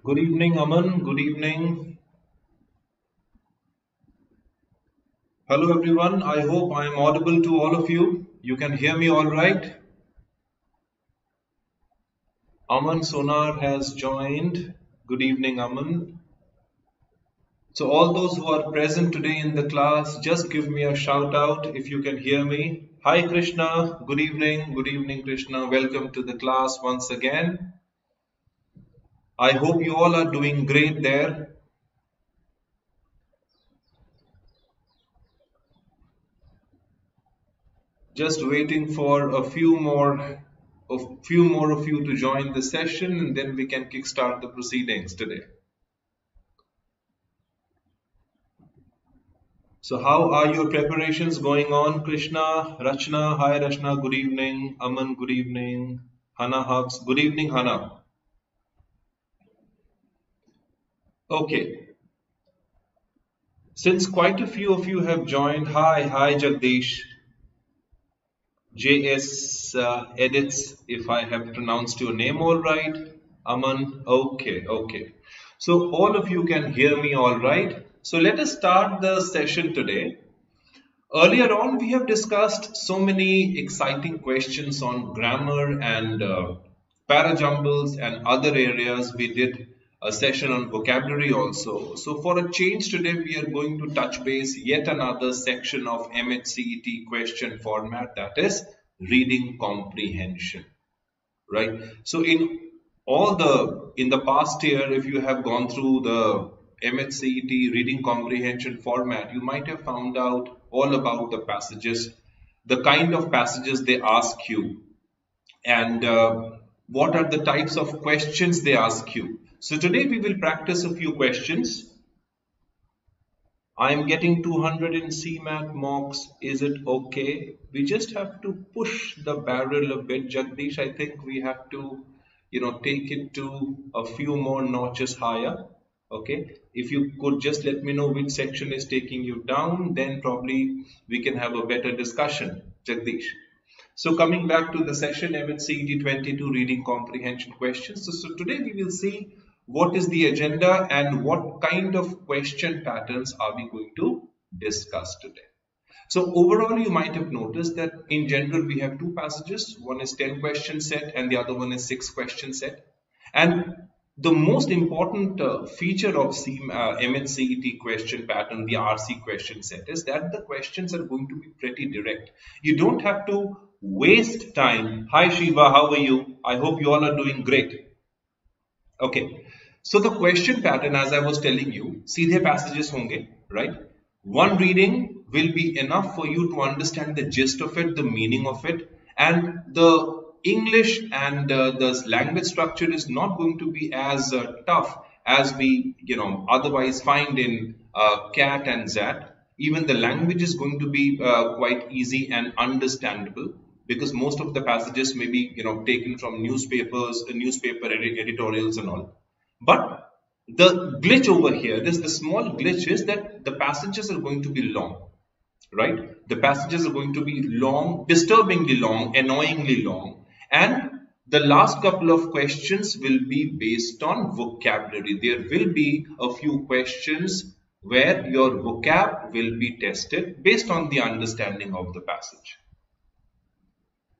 Good evening, Aman. Good evening. Hello, everyone. I hope I am audible to all of you. You can hear me all right. Aman Sonar has joined. Good evening, Aman. So all those who are present today in the class, just give me a shout out if you can hear me. Hi, Krishna. Good evening. Good evening, Krishna. Welcome to the class once again. I hope you all are doing great there. Just waiting for a few more of you to join the session, and then we can kickstart the proceedings today. So how are your preparations going on, Krishna? Rachna, hi Rachna, good evening. Aman, good evening. Hana Hubs, good evening, Hana. Okay. Since quite a few of you have joined, hi Jagdish. JS Edits, if I have pronounced your name all right. Aman, okay. So all of you can hear me all right. So let us start the session today. Earlier on, we have discussed so many exciting questions on grammar and parajumbles and other areas. We did a session on vocabulary also. So for a change today, we are going to touch base yet another section of MAHCET question format, that is reading comprehension, right? So in the past year, if you have gone through the MAHCET reading comprehension format, you might have found out all about the passages, the kind of passages they ask you, and what are the types of questions they ask you. So today we will practice a few questions. I am getting 200 in CMAT mocks. Is it okay? We just have to push the barrel a bit, Jagdish. I think we have to, take it to a few more notches higher. Okay. If you could just let me know which section is taking you down, then probably we can have a better discussion, Jagdish. So coming back to the session, MAHCET 22 reading comprehension questions. So today we will see what is the agenda and what kind of question patterns are we going to discuss today. So overall, you might have noticed that in general, we have two passages. One is 10 question set and the other one is 6 question set. And the most important feature of MAHCET question pattern, the RC question set, is that the questions are going to be pretty direct. You don't have to waste time. Hi Shiva, how are you? I hope you all are doing great. Okay. So the question pattern, as I was telling you, सीधे passages honge, right? One reading will be enough for you to understand the gist of it, the meaning of it, and the English and the language structure is not going to be as tough as we, otherwise find in CAT and ZAT. Even the language is going to be quite easy and understandable, because most of the passages may be, taken from newspapers, newspaper editorials and all. But the glitch over here, the small glitch is that the passages are going to be long, right? The passages are going to be long, disturbingly long, annoyingly long. And the last couple of questions will be based on vocabulary. There will be a few questions where your vocab will be tested based on the understanding of the passage.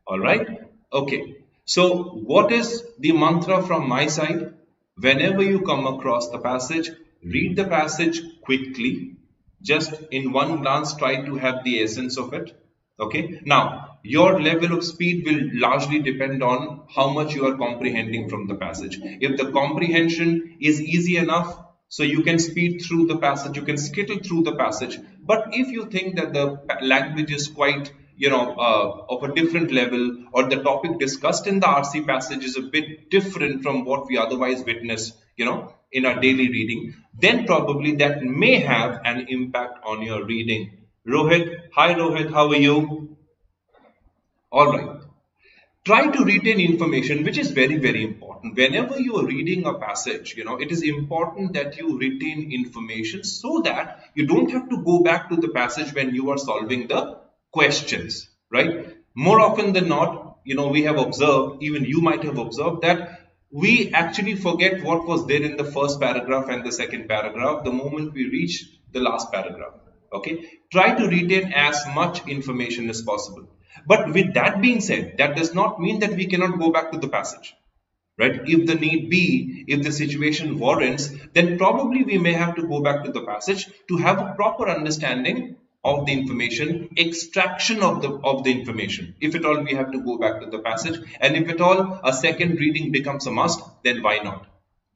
All right? Okay. So what is the mantra from my side? Whenever you come across the passage, read the passage quickly. Just in one glance, try to have the essence of it. Okay, now your level of speed will largely depend on how much you are comprehending from the passage. If the comprehension is easy enough, so you can speed through the passage, you can skittle through the passage. But if you think that the language is quite, of a different level, or the topic discussed in the RC passage is a bit different from what we otherwise witness, in our daily reading, then probably that may have an impact on your reading. Rohit, hi Rohit, how are you? All right. Try to retain information, which is very, very important. Whenever you are reading a passage, it is important that you retain information so that you don't have to go back to the passage when you are solving the questions, right? More often than not, we have observed, even you might have observed, that we actually forget what was there in the first paragraph and the second paragraph the moment we reach the last paragraph. Okay, try to retain as much information as possible. But with that being said, that does not mean that we cannot go back to the passage, right? If the need be, if the situation warrants, then probably we may have to go back to the passage to have a proper understanding of the information, extraction of the information. If at all we have to go back to the passage, and if at all a second reading becomes a must, then why not?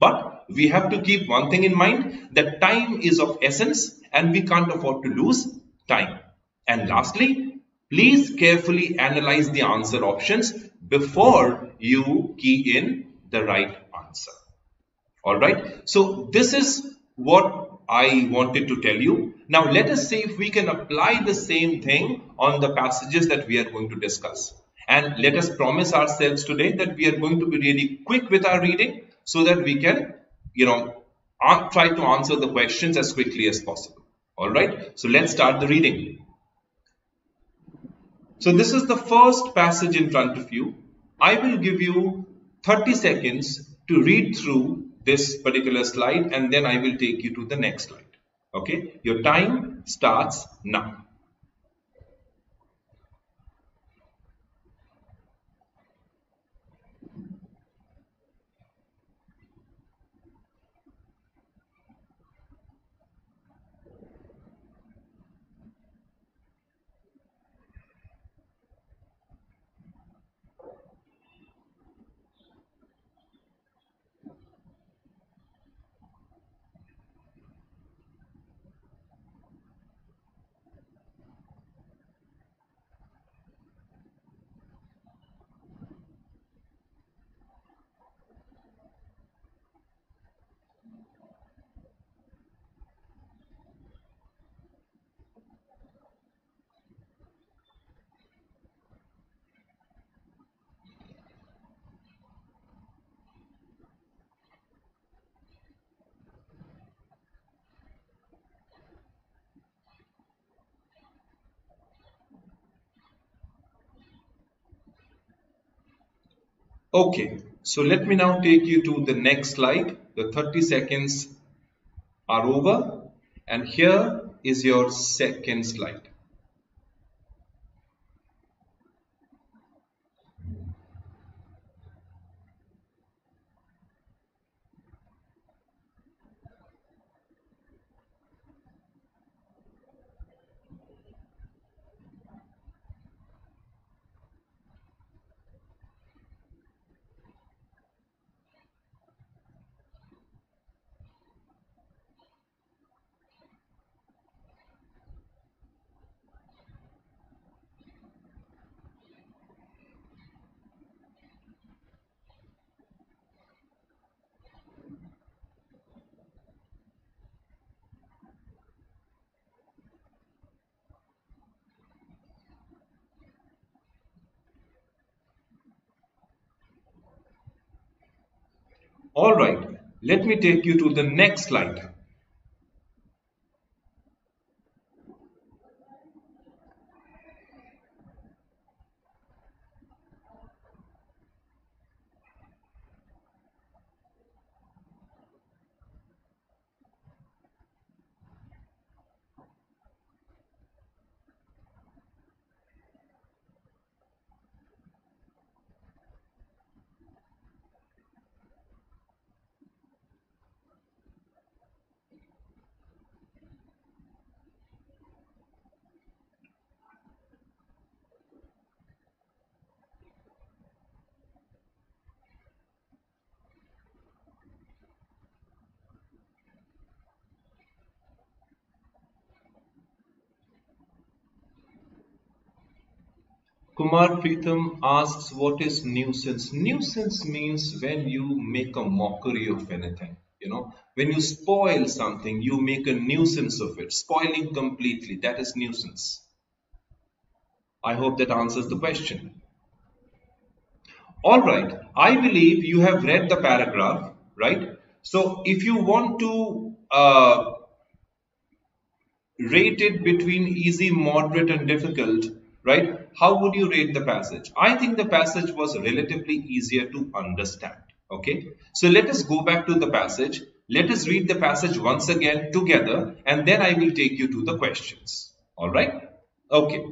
But we have to keep one thing in mind, that time is of essence and we can't afford to lose time. And lastly, please carefully analyze the answer options before you key in the right answer. All right. So this is what I wanted to tell you. Now let us see if we can apply the same thing on the passages that we are going to discuss. And let us promise ourselves today that we are going to be really quick with our reading so that we can, try to answer the questions as quickly as possible. All right. So let's start the reading. So this is the first passage in front of you. I will give you 30 seconds to read through this particular slide and then I will take you to the next slide. Okay, your time starts now. Okay, so let me now take you to the next slide. The 30 seconds are over and here is your second slide. All right, let me take you to the next slide. Kumar Pritham asks, what is nuisance? Nuisance means when you make a mockery of anything. When you spoil something, you make a nuisance of it. Spoiling completely, that is nuisance. I hope that answers the question. All right, I believe you have read the paragraph, right? So if you want to rate it between easy, moderate, and difficult, right? How would you rate the passage? I think the passage was relatively easier to understand. Okay, so let us go back to the passage. Let us read the passage once again together, and then I will take you to the questions. All right? Okay.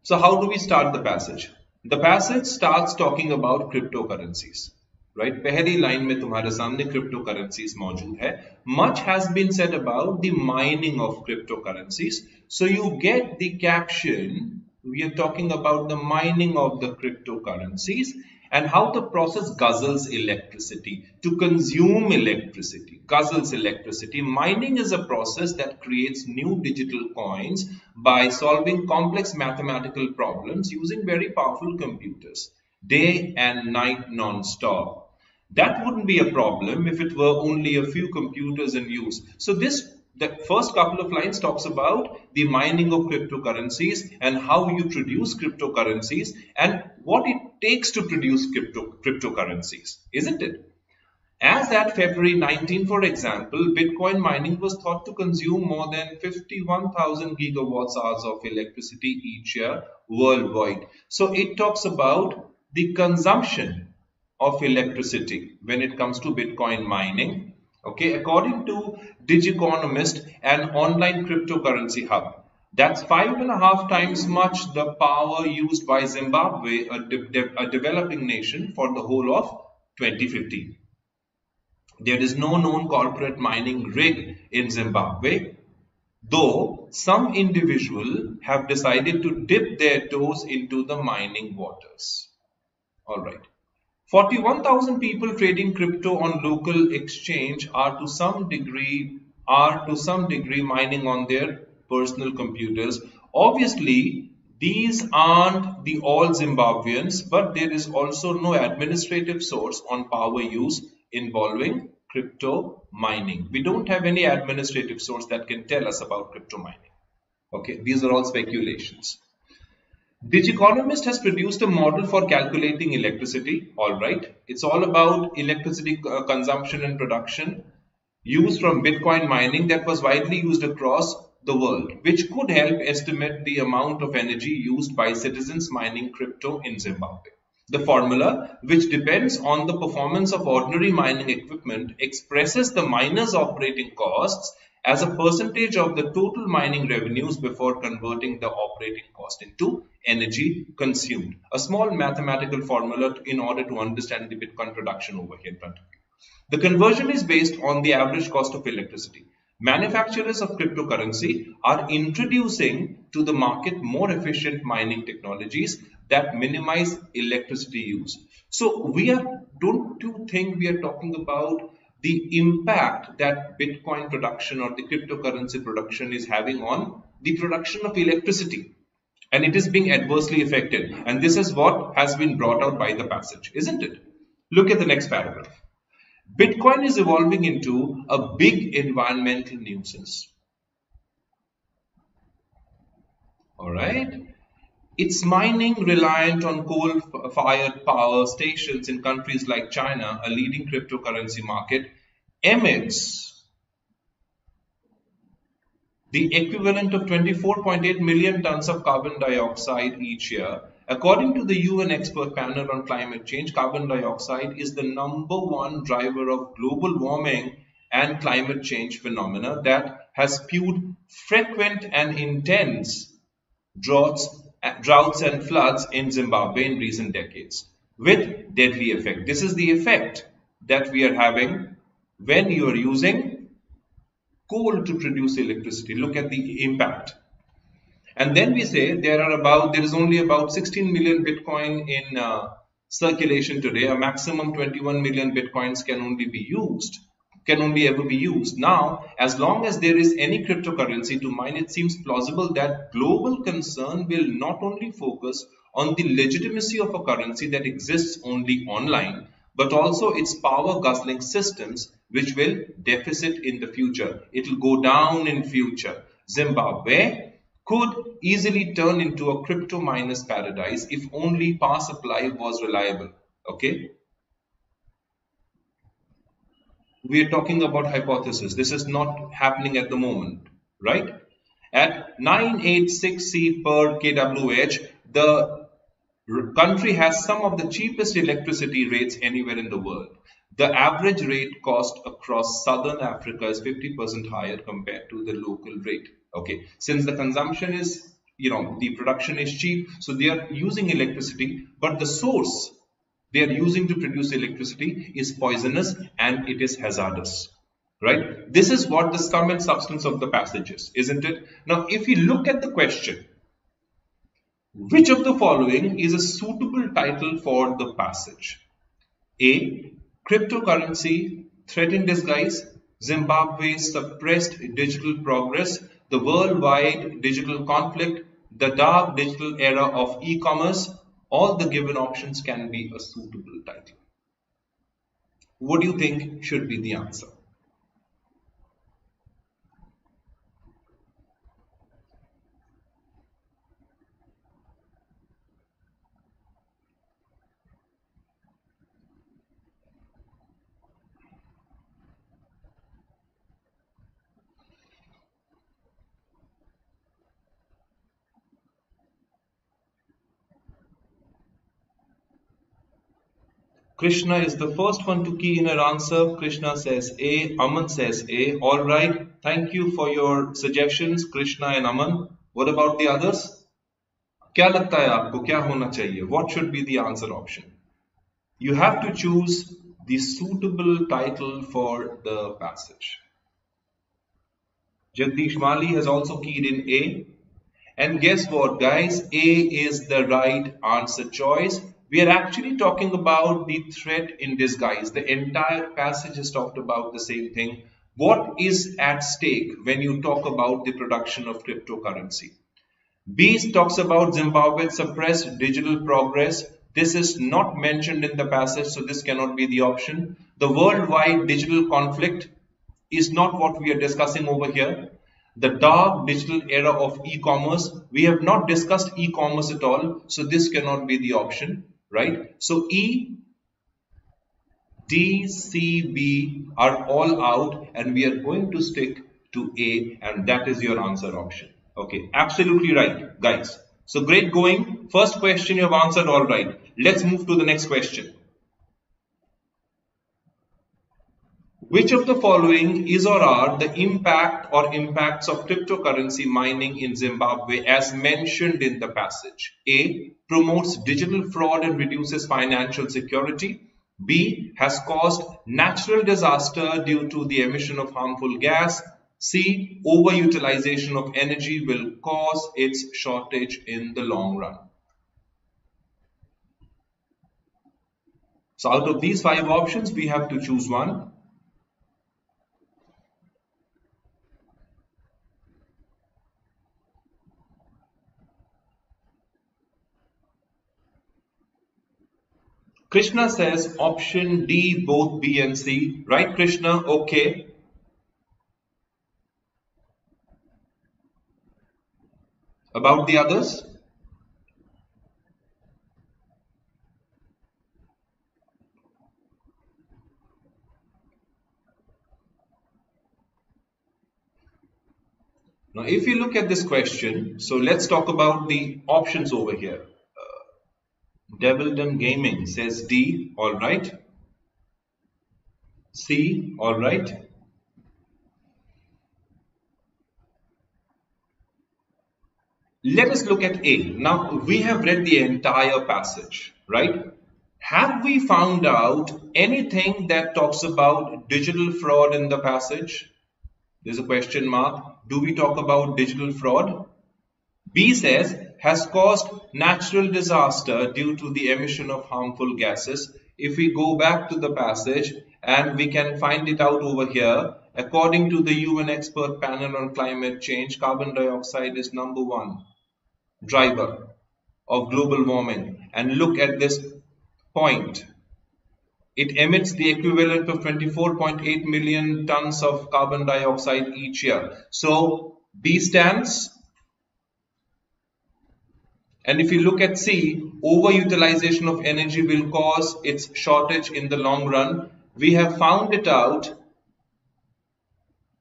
So how do we start the passage? The passage starts talking about cryptocurrencies. Right? पहली line में तुम्हारे सामने cryptocurrencies मौजूद है. Much has been said about the mining of cryptocurrencies. So you get the caption. We are talking about the mining of the cryptocurrencies and how the process guzzles electricity. To consume electricity, guzzles electricity. Mining is a process that creates new digital coins by solving complex mathematical problems using very powerful computers, day and night non-stop. That wouldn't be a problem if it were only a few computers in use. So the first couple of lines talks about the mining of cryptocurrencies and how you produce cryptocurrencies and what it takes to produce cryptocurrencies, isn't it? As at February 19, for example, Bitcoin mining was thought to consume more than 51,000 gigawatts hours of electricity each year worldwide. So it talks about the consumption of electricity when it comes to Bitcoin mining. Okay, according to Digiconomist, an online cryptocurrency hub, that's 5.5 times much the power used by Zimbabwe, a developing nation, for the whole of 2015. There is no known corporate mining rig in Zimbabwe, though some individuals have decided to dip their toes into the mining waters. All right. 41,000 people trading crypto on local exchange are to some degree mining on their personal computers. Obviously, these aren't the all Zimbabweans, but there is also no administrative source on power use involving crypto mining. We don't have any administrative source that can tell us about crypto mining. Okay, these are all speculations. Digiconomist has produced a model for calculating electricity. All right, it's all about electricity consumption and production used from Bitcoin mining that was widely used across the world, which could help estimate the amount of energy used by citizens mining crypto in Zimbabwe. The formula, which depends on the performance of ordinary mining equipment, expresses the miner's operating costs as a percentage of the total mining revenues before converting the operating cost into energy consumed. A small mathematical formula in order to understand the Bitcoin production over here in front of you. The conversion is based on the average cost of electricity. Manufacturers of cryptocurrency are introducing to the market more efficient mining technologies that minimize electricity use. So don't you think we are talking about the impact that Bitcoin production or the cryptocurrency production is having on the production of electricity? And it is being adversely affected. And this is what has been brought out by the passage, isn't it? Look at the next paragraph. Bitcoin is evolving into a big environmental nuisance. All right. Its mining reliant on coal-fired power stations in countries like China, a leading cryptocurrency market, emits the equivalent of 24.8 million tons of carbon dioxide each year. According to the UN expert panel on climate change, carbon dioxide is the #1 driver of global warming and climate change phenomena that has spewed frequent and intense droughts and floods in Zimbabwe in recent decades with deadly effect. This is the effect that we are having when you are using coal to produce electricity. Look at the impact. And then we say there is only about 16 million Bitcoin in circulation today. A maximum 21 million Bitcoins can only be used. can only ever be used. Now, as long as there is any cryptocurrency to mine, it seems plausible that global concern will not only focus on the legitimacy of a currency that exists only online, but also its power guzzling systems, which will deficit in the future. It will go down in future. Zimbabwe could easily turn into a crypto miners paradise if only power supply was reliable. Okay. We are talking about hypothesis. This is not happening at the moment, right? At 986C per kWh, the country has some of the cheapest electricity rates anywhere in the world. The average rate cost across southern Africa is 50% higher compared to the local rate. Okay, since the consumption is, the production is cheap, so they are using electricity, but the source they are using to produce electricity is poisonous and it is hazardous. Right? This is what the sum and substance of the passage is, isn't it? Now, if we look at the question, which of the following is a suitable title for the passage? A. Cryptocurrency, threat in disguise, Zimbabwe's suppressed digital progress, the worldwide digital conflict, the dark digital era of e-commerce. All the given options can be a suitable title. What do you think should be the answer? Krishna is the first one to key in her answer. Krishna says A. Aman says A. All right. Thank you for your suggestions, Krishna and Aman. What about the others? क्या लगता है आपको क्या होना चाहिए? What should be the answer option? You have to choose the suitable title for the passage. Jagdish Mali has also keyed in A. And guess what, guys? A is the right answer choice. We are actually talking about the threat in disguise. The entire passage has talked about the same thing. What is at stake when you talk about the production of cryptocurrency? B talks about Zimbabwe's suppressed digital progress. This is not mentioned in the passage, so this cannot be the option. The worldwide digital conflict is not what we are discussing over here. The dark digital era of e-commerce, we have not discussed e-commerce at all, so this cannot be the option, right? So E, D, C, B are all out and we are going to stick to A, and that is your answer option. Okay, absolutely right, guys. So great going. First question you have answered all right. Let's move to the next question. Which of the following is or are the impact or impacts of cryptocurrency mining in Zimbabwe as mentioned in the passage? A. Promotes digital fraud and reduces financial security. B. Has caused natural disaster due to the emission of harmful gas. C. Overutilization of energy will cause its shortage in the long run. So out of these 5 options, we have to choose one. Krishna says option D, both B and C. Right, Krishna? Okay. About the others? Now, if you look at this question, so let's talk about the options over here. Devolution Gaming says D, all right. C, all right. Let us look at A. Now, we have read the entire passage, right? Have we found out anything that talks about digital fraud in the passage? There's a question mark. Do we talk about digital fraud? B says, has caused natural disaster due to the emission of harmful gases. If we go back to the passage and we can find it out over here. According to the UN expert panel on climate change, carbon dioxide is #1 driver of global warming. And look at this point. It emits the equivalent of 24.8 million tons of carbon dioxide each year. So B stands. And if you look at C, overutilization of energy will cause its shortage in the long run. We have found it out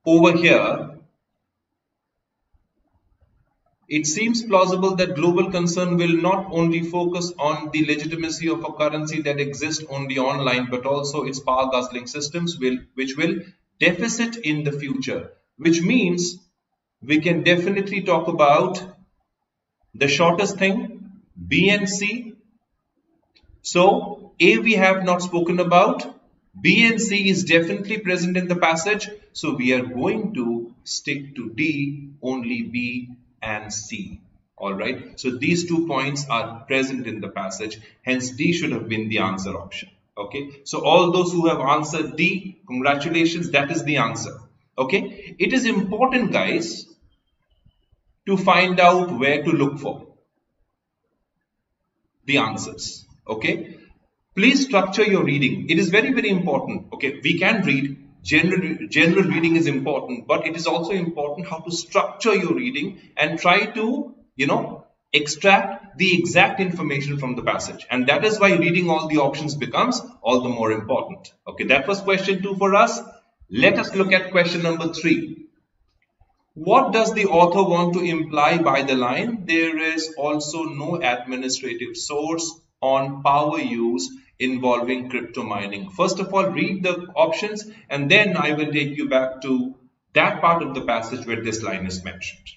over here. It seems plausible that global concern will not only focus on the legitimacy of a currency that exists only online, but also its power guzzling systems which will deficit in the future. Which means we can definitely talk about the shortest thing, B and C. So A we have not spoken about. B and C is definitely present in the passage. So we are going to stick to D, only B and C. Alright. So these 2 points are present in the passage. Hence D should have been the answer option. Okay. So all those who have answered D, congratulations. That is the answer. Okay. It is important, guys, to find out where to look for the answers. Okay. Please structure your reading. It is very, very important. Okay. We can read. General reading is important, but it is also important how to structure your reading and try to, extract the exact information from the passage. And that is why reading all the options becomes all the more important. Okay, that was question 2 for us. Let us look at question number 3. What does the author want to imply by the line, there is also no administrative source on power use involving crypto mining? First of all, read the options and then I will take you back to that part of the passage where this line is mentioned.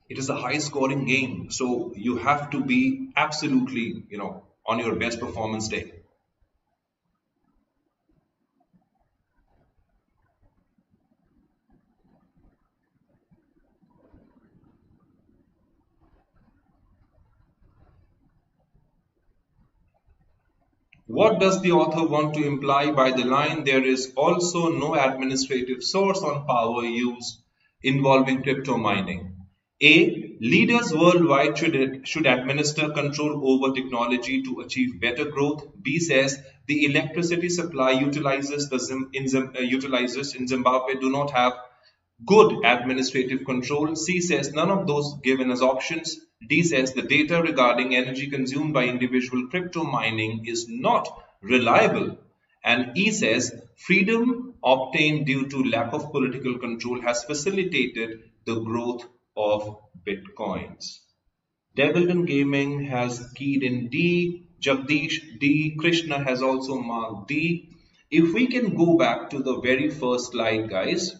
It is a high scoring game, so you have to be absolutely, on your best performance day. What does the author want to imply by the line, there is also no administrative source on power use involving crypto mining? A. Leaders worldwide should administer control over technology to achieve better growth. B says the electricity supply utilizes in Zimbabwe do not have good administrative control. C says none of those given as options. D says the data regarding energy consumed by individual crypto mining is not reliable. And E says freedom obtained due to lack of political control has facilitated the growth of bitcoins. Devolution Gaming has keyed in D. Jagdish D. Krishna has also marked D. If we can go back to the very first slide, guys.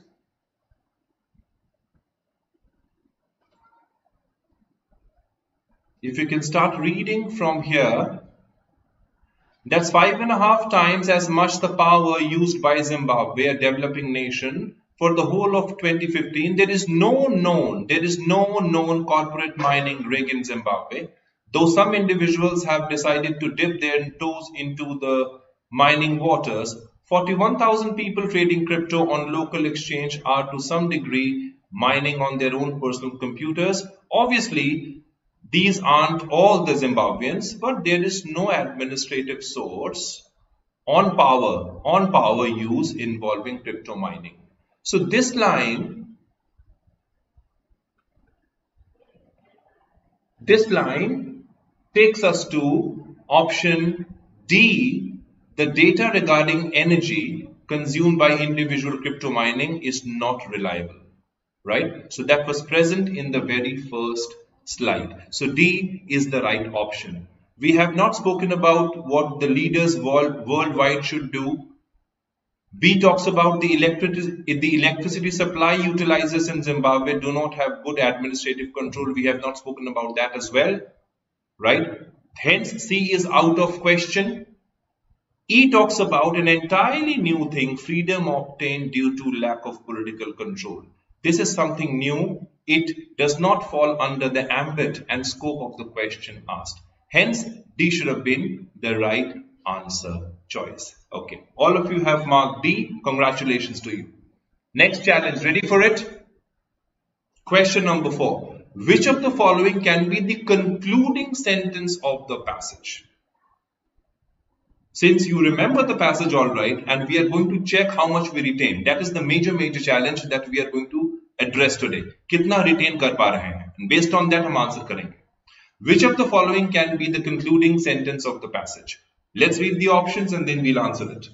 If you can start reading from here, that's 5.5 times as much the power used by Zimbabwe, a developing nation, for the whole of 2015. There is no known corporate mining rig in Zimbabwe, though some individuals have decided to dip their toes into the mining waters. 41,000 people trading crypto on local exchange are to some degree mining on their own personal computers. Obviously, these aren't all the Zimbabweans, but there is no administrative source on power use involving crypto mining. So this line takes us to option D. The data regarding energy consumed by individual crypto mining is not reliable, right? So that was present in the very first slide. So D is the right option. We have not spoken about what the leaders worldwide should do. B talks about the electricity supply utilizers in Zimbabwe do not have good administrative control. We have not spoken about that as well, right? Hence C is out of question. E talks about an entirely new thing, freedom obtained due to lack of political control. This is something new. it does not fall under the ambit and scope of the question asked. Hence, D should have been the right answer choice. Okay, all of you have marked D. Congratulations to you. Next challenge, ready for it? Question number 4. Which of the following can be the concluding sentence of the passage? Since you remember the passage all right, and we are going to check how much we retain. That is the major challenge that we are going to address today. Kitna retain kar pa rahe hain? And based on that, hum answer karenge. Which of the following can be the concluding sentence of the passage? Let's read the options and then we'll answer it.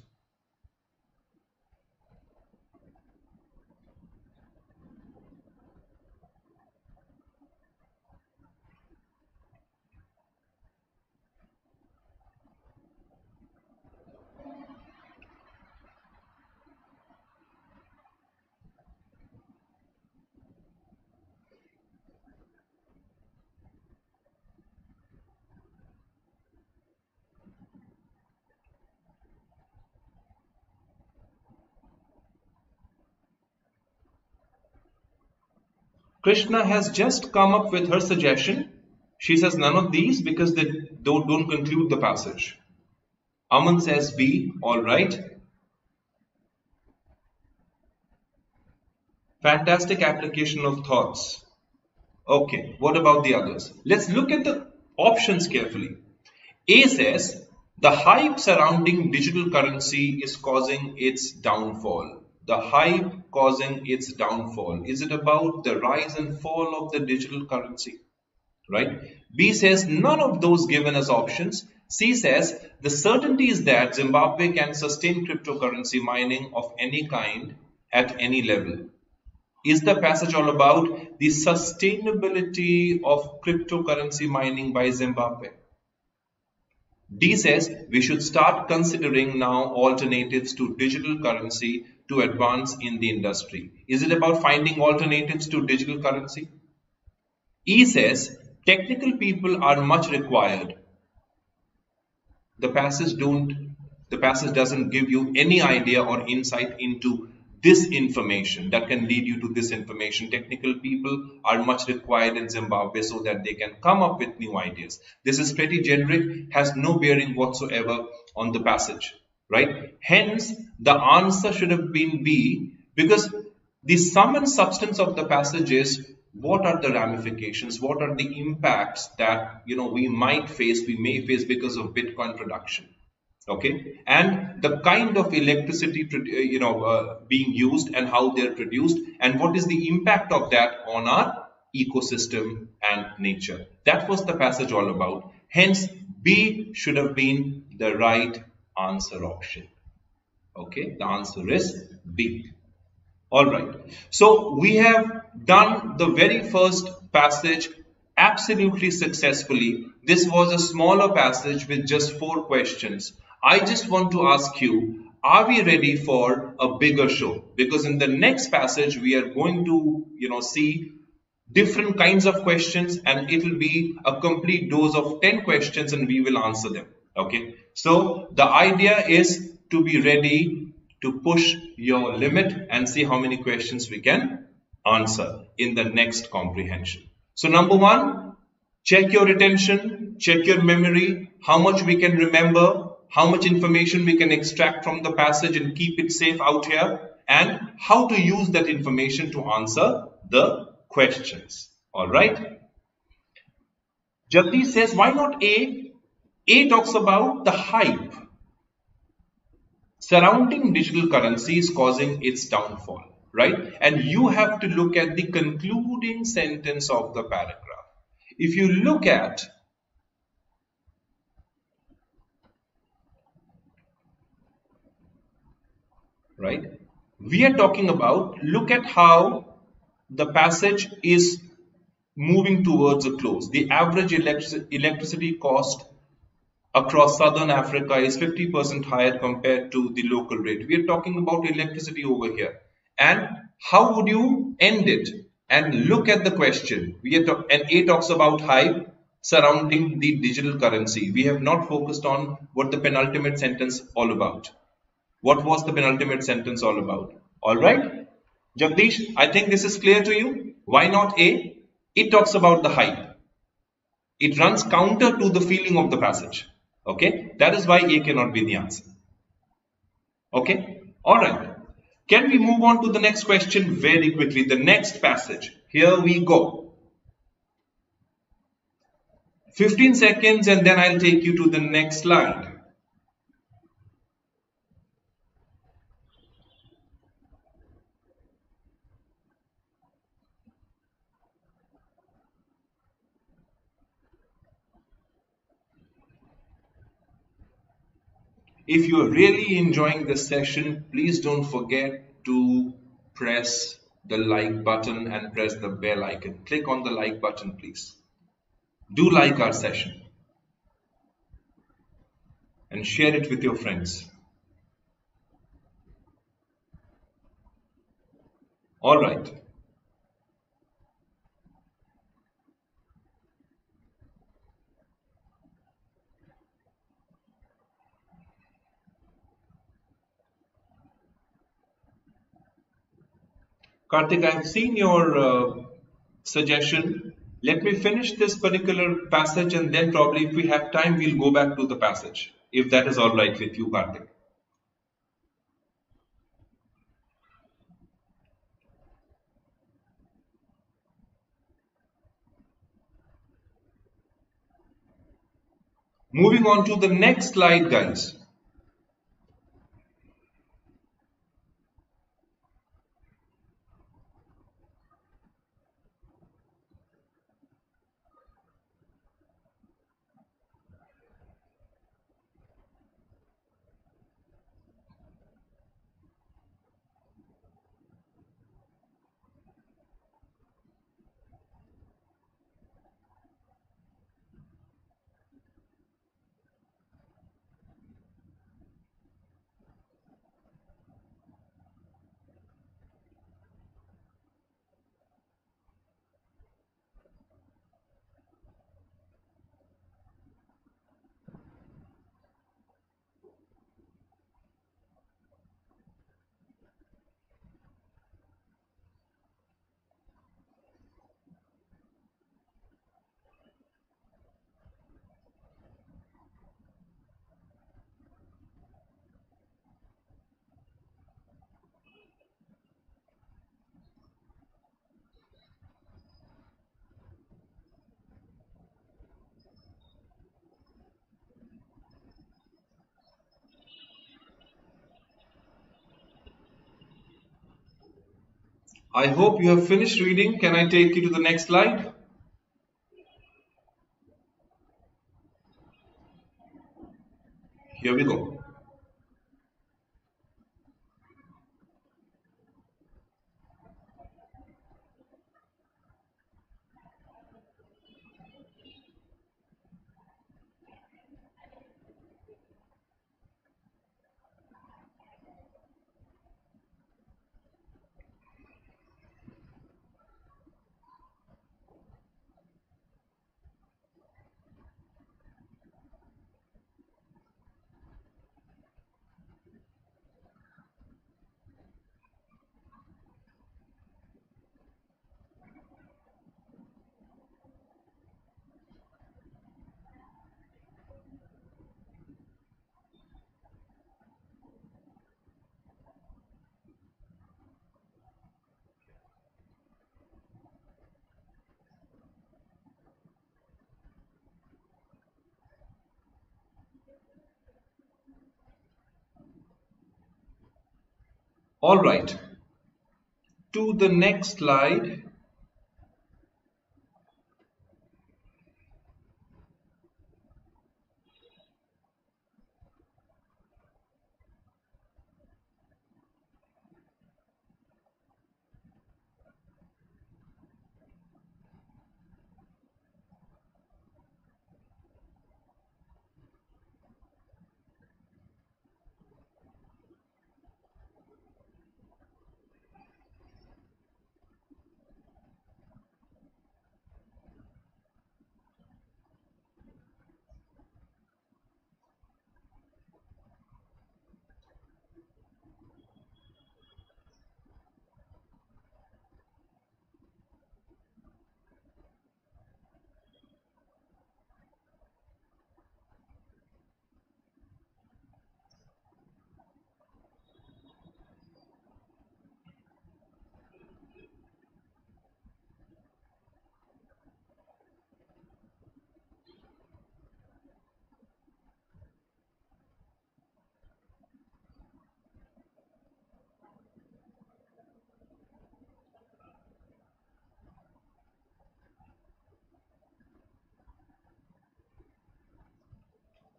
Krishna has just come up with her suggestion. She says none of these because they don't conclude the passage. Aman says B, all right. Fantastic application of thoughts. Okay, what about the others? Let's look at the options carefully. A says the hype surrounding digital currency is causing its downfall. The hype causing its downfall. Is it about the rise and fall of the digital currency? Right? B says none of those given as options. C says the certainty is that Zimbabwe can sustain cryptocurrency mining of any kind at any level. Is the passage all about the sustainability of cryptocurrency mining by Zimbabwe? D says we should start considering now alternatives to digital currency to advance in the industry. Is it about finding alternatives to digital currency? E says technical people are much required. The passage doesn't give you any idea or insight into this information that can lead you to this information. Technical people are much required in Zimbabwe so that they can come up with new ideas. This is pretty generic, has no bearing whatsoever on the passage, right? Hence, the answer should have been B, because the sum and substance of the passage is what are the ramifications, what are the impacts that we may face because of Bitcoin production. Okay, and the kind of electricity being used and how they're produced, and what is the impact of that on our ecosystem and nature. That was the passage all about. Hence, B should have been the right answer option. Okay, the answer is B. All right. So we have done the very first passage absolutely successfully. This was a smaller passage with just 4 questions. I just want to ask you, are we ready for a bigger show? Because in the next passage, we are going to, see different kinds of questions, and it will be a complete dose of 10 questions and we will answer them. Okay. So the idea is to be ready to push your limit and see how many questions we can answer in the next comprehension. So number 1, check your retention, check your memory, how much we can remember, how much information we can extract from the passage and keep it safe out here, and how to use that information to answer the questions. All right. Jagdish says, why not A? A talks about the hype surrounding digital currency is causing its downfall, right? And you have to look at the concluding sentence of the paragraph. If you look at right, we are talking about, look at how the passage is moving towards a close. The average electricity cost across southern Africa is 50% higher compared to the local rate. We are talking about electricity over here. And how would you end it? And look at the question. And A talks about hype surrounding the digital currency. We have not focused on what the penultimate sentence all about. What was the penultimate sentence all about? All right. Jagdish, I think this is clear to you. Why not A? It talks about the hype. It runs counter to the feeling of the passage. Okay, that is why A cannot be the answer. Okay, all right. Can we move on to the next question very quickly? The next passage. Here we go. 15 seconds and then I'll take you to the next slide. If you're really enjoying this session, please don't forget to press the like button and press the bell icon. Click on the like button, please. Do like our session and share it with your friends. All right. Karthik, I've seen your suggestion. Let me finish this particular passage and then probably if we have time, we'll go back to the passage. If that is all right with you, Karthik. Moving on to the next slide, guys. I hope you have finished reading. Can I take you to the next slide? Here we go. All right. To the next slide.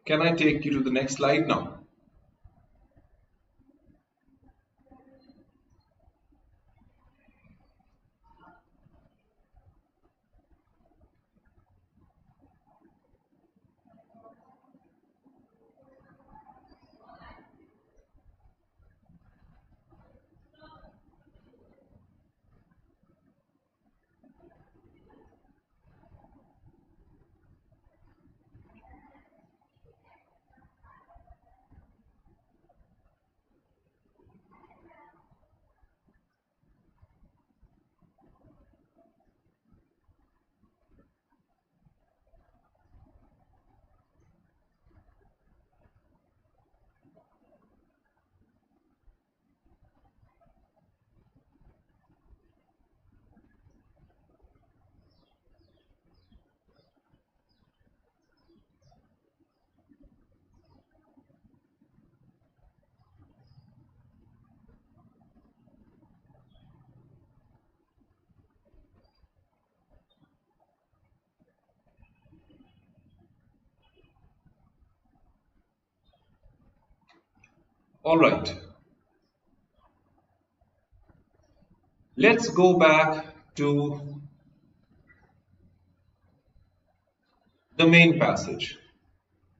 Can I take you to the next slide now? All right. Let's go back to the main passage.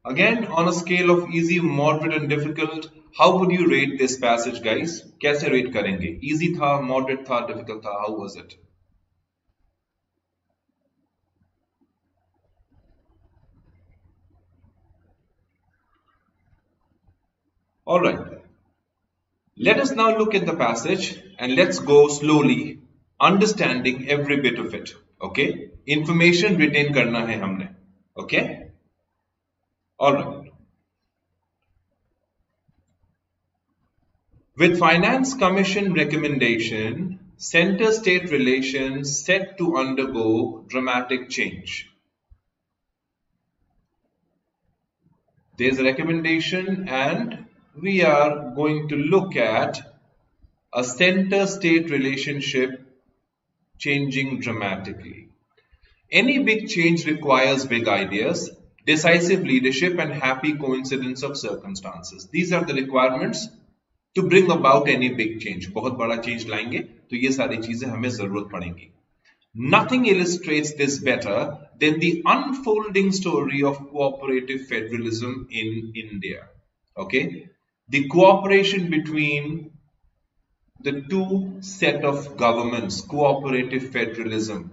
Again, on a scale of easy, moderate and difficult, how would you rate this passage, guys? कैसे rate करेंगे? Easy था, moderate था, difficult था, how was it? All right. Let us now look at the passage and let's go slowly, understanding every bit of it. Okay? Information retain करना है हमने. Okay? All right. With Finance Commission recommendation, center-state relations set to undergo dramatic change. There's a recommendation and we are going to look at a center-state relationship changing dramatically. Any big change requires big ideas, decisive leadership and happy coincidence of circumstances. These are the requirements to bring about any big change. बहुत बड़ा change लाएंगे तो ये सारी चीजें हमें जरूरत पड़ेंगी. Nothing illustrates this better than the unfolding story of cooperative federalism in India. Okay, the cooperation between the two set of governments, cooperative federalism,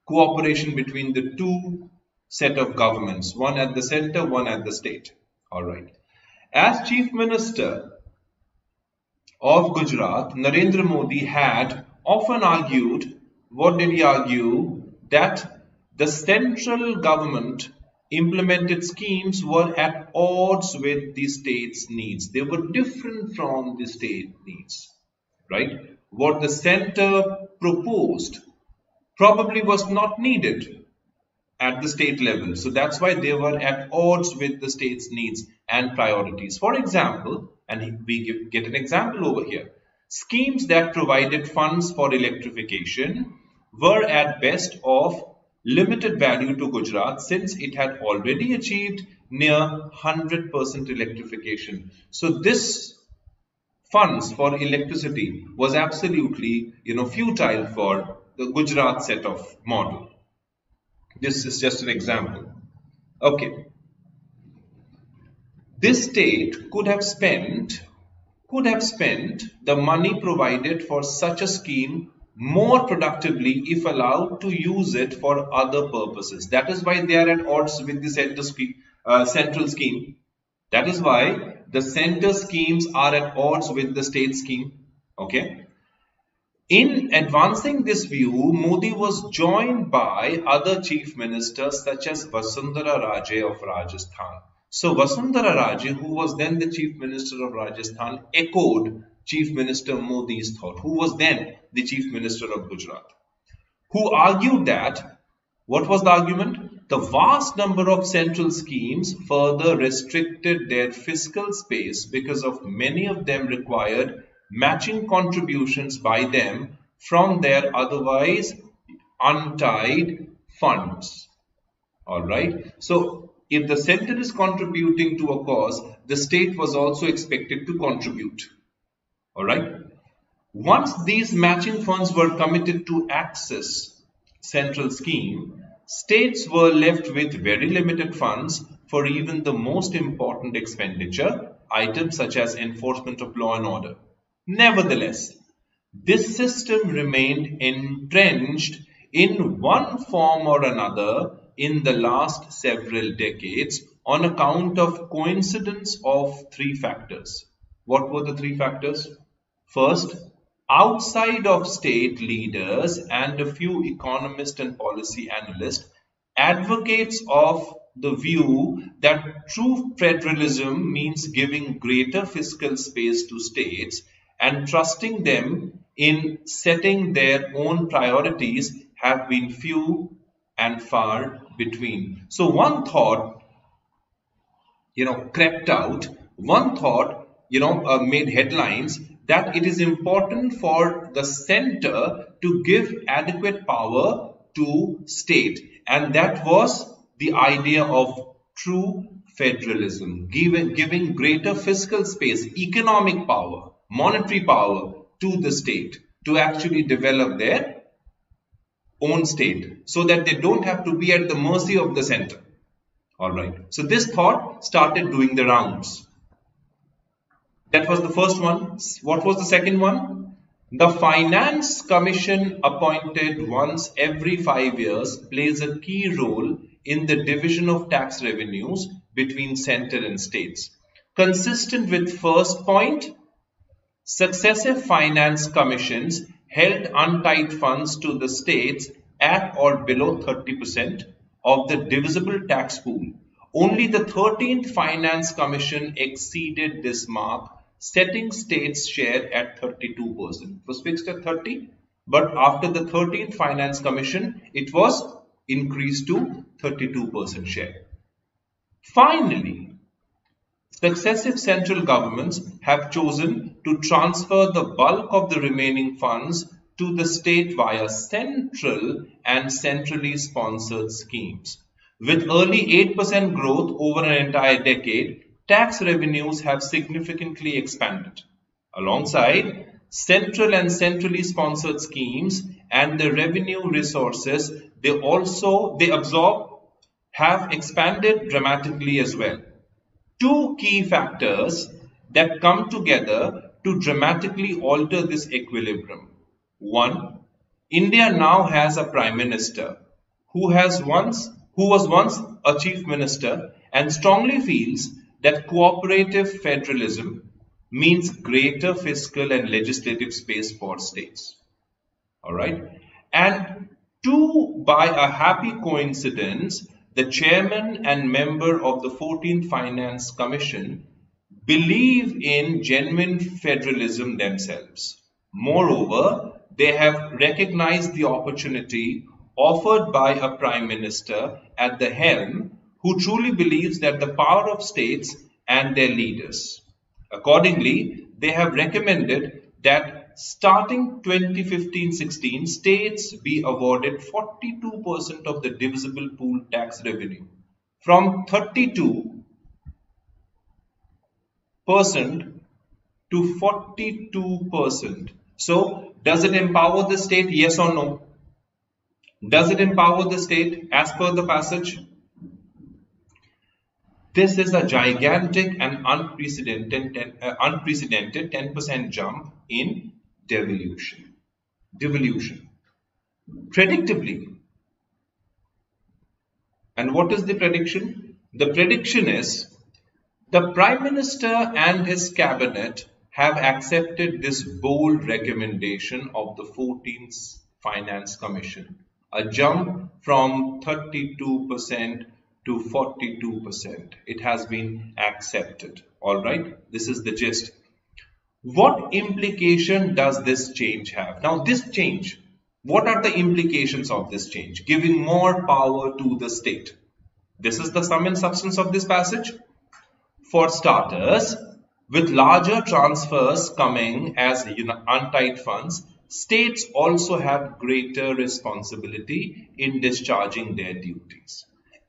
cooperation between the two set of governments, one at the center, one at the state. All right. As Chief Minister of Gujarat, Narendra Modi had often argued, what did he argue? That the central government implemented schemes were at odds with the state's needs. They were different from the state needs, right? What the center proposed probably was not needed at the state level. So that's why they were at odds with the state's needs and priorities. For example, and we get an example over here, schemes that provided funds for electrification were at best of limited value to Gujarat since it had already achieved near 100% electrification. So this funds for electricity was absolutely futile for the Gujarat set of model. This is just an example. Okay. This state could have spent the money provided for such a scheme more productively if allowed to use it for other purposes. That is why they are at odds with the central scheme. That is why the center schemes are at odds with the state scheme. Okay. In advancing this view, Modi was joined by other chief ministers such as Vasundhara Raje of Rajasthan. So Vasundhara Raje, who was then the chief minister of Rajasthan, echoed Chief Minister Modi's thought, who was then the chief minister of Gujarat, who argued that, what was the argument? The vast number of central schemes further restricted their fiscal space because of many of them required matching contributions by them from their otherwise untied funds. All right. So if the center is contributing to a cause, the state was also expected to contribute. All right. Once these matching funds were committed to access central scheme, states were left with very limited funds for even the most important expenditure items such as enforcement of law and order. Nevertheless, this system remained entrenched in one form or another in the last several decades on account of coincidence of three factors. What were the three factors? First, outside of state leaders and a few economists and policy analysts, advocates of the view that true federalism means giving greater fiscal space to states and trusting them in setting their own priorities have been few and far between. So one thought, crept out, one thought, made headlines that it is important for the center to give adequate power to state. And that was the idea of true federalism, giving greater fiscal space, economic power, monetary power to the state to actually develop their own state so that they don't have to be at the mercy of the center. All right. So this thought started doing the rounds. That was the first one. What was the second one? The Finance Commission, appointed once every 5 years, plays a key role in the division of tax revenues between center and states. Consistent with first point, successive finance commissions held untied funds to the states at or below 30% of the divisible tax pool. Only the 13th Finance Commission exceeded this mark, setting states' share at 32%. It was fixed at 30, but after the 13th Finance Commission, it was increased to 32% share. Finally, successive central governments have chosen to transfer the bulk of the remaining funds to the state via central and centrally sponsored schemes. With early 8% growth over an entire decade, tax revenues have significantly expanded. Alongside central and centrally sponsored schemes and the revenue resources they absorb have expanded dramatically as well. Two key factors that come together to dramatically alter this equilibrium. One, India now has a Prime Minister who was once a Chief Minister and strongly feels that cooperative federalism means greater fiscal and legislative space for states. All right. And two, by a happy coincidence, the chairman and member of the 14th Finance Commission believe in genuine federalism themselves. Moreover, they have recognized the opportunity offered by a prime minister at the helm who truly believes that the power of states and their leaders. Accordingly, they have recommended that starting 2015-16, states be awarded 42% of the divisible pool tax revenue from 32% to 42%. So, does it empower the state? Yes or no? Does it empower the state as per the passage? This is a gigantic and unprecedented 10% jump in devolution. Predictably. And what is the prediction? The prediction is the Prime Minister and his cabinet have accepted this bold recommendation of the 14th Finance Commission. A jump from 32% to 42%. It has been accepted. All right. This is the gist. What implication does this change have? Now, this change, what are the implications of this change? Giving more power to the state. This is the sum and substance of this passage. For starters, with larger transfers coming as untied funds, states also have greater responsibility in discharging their duties.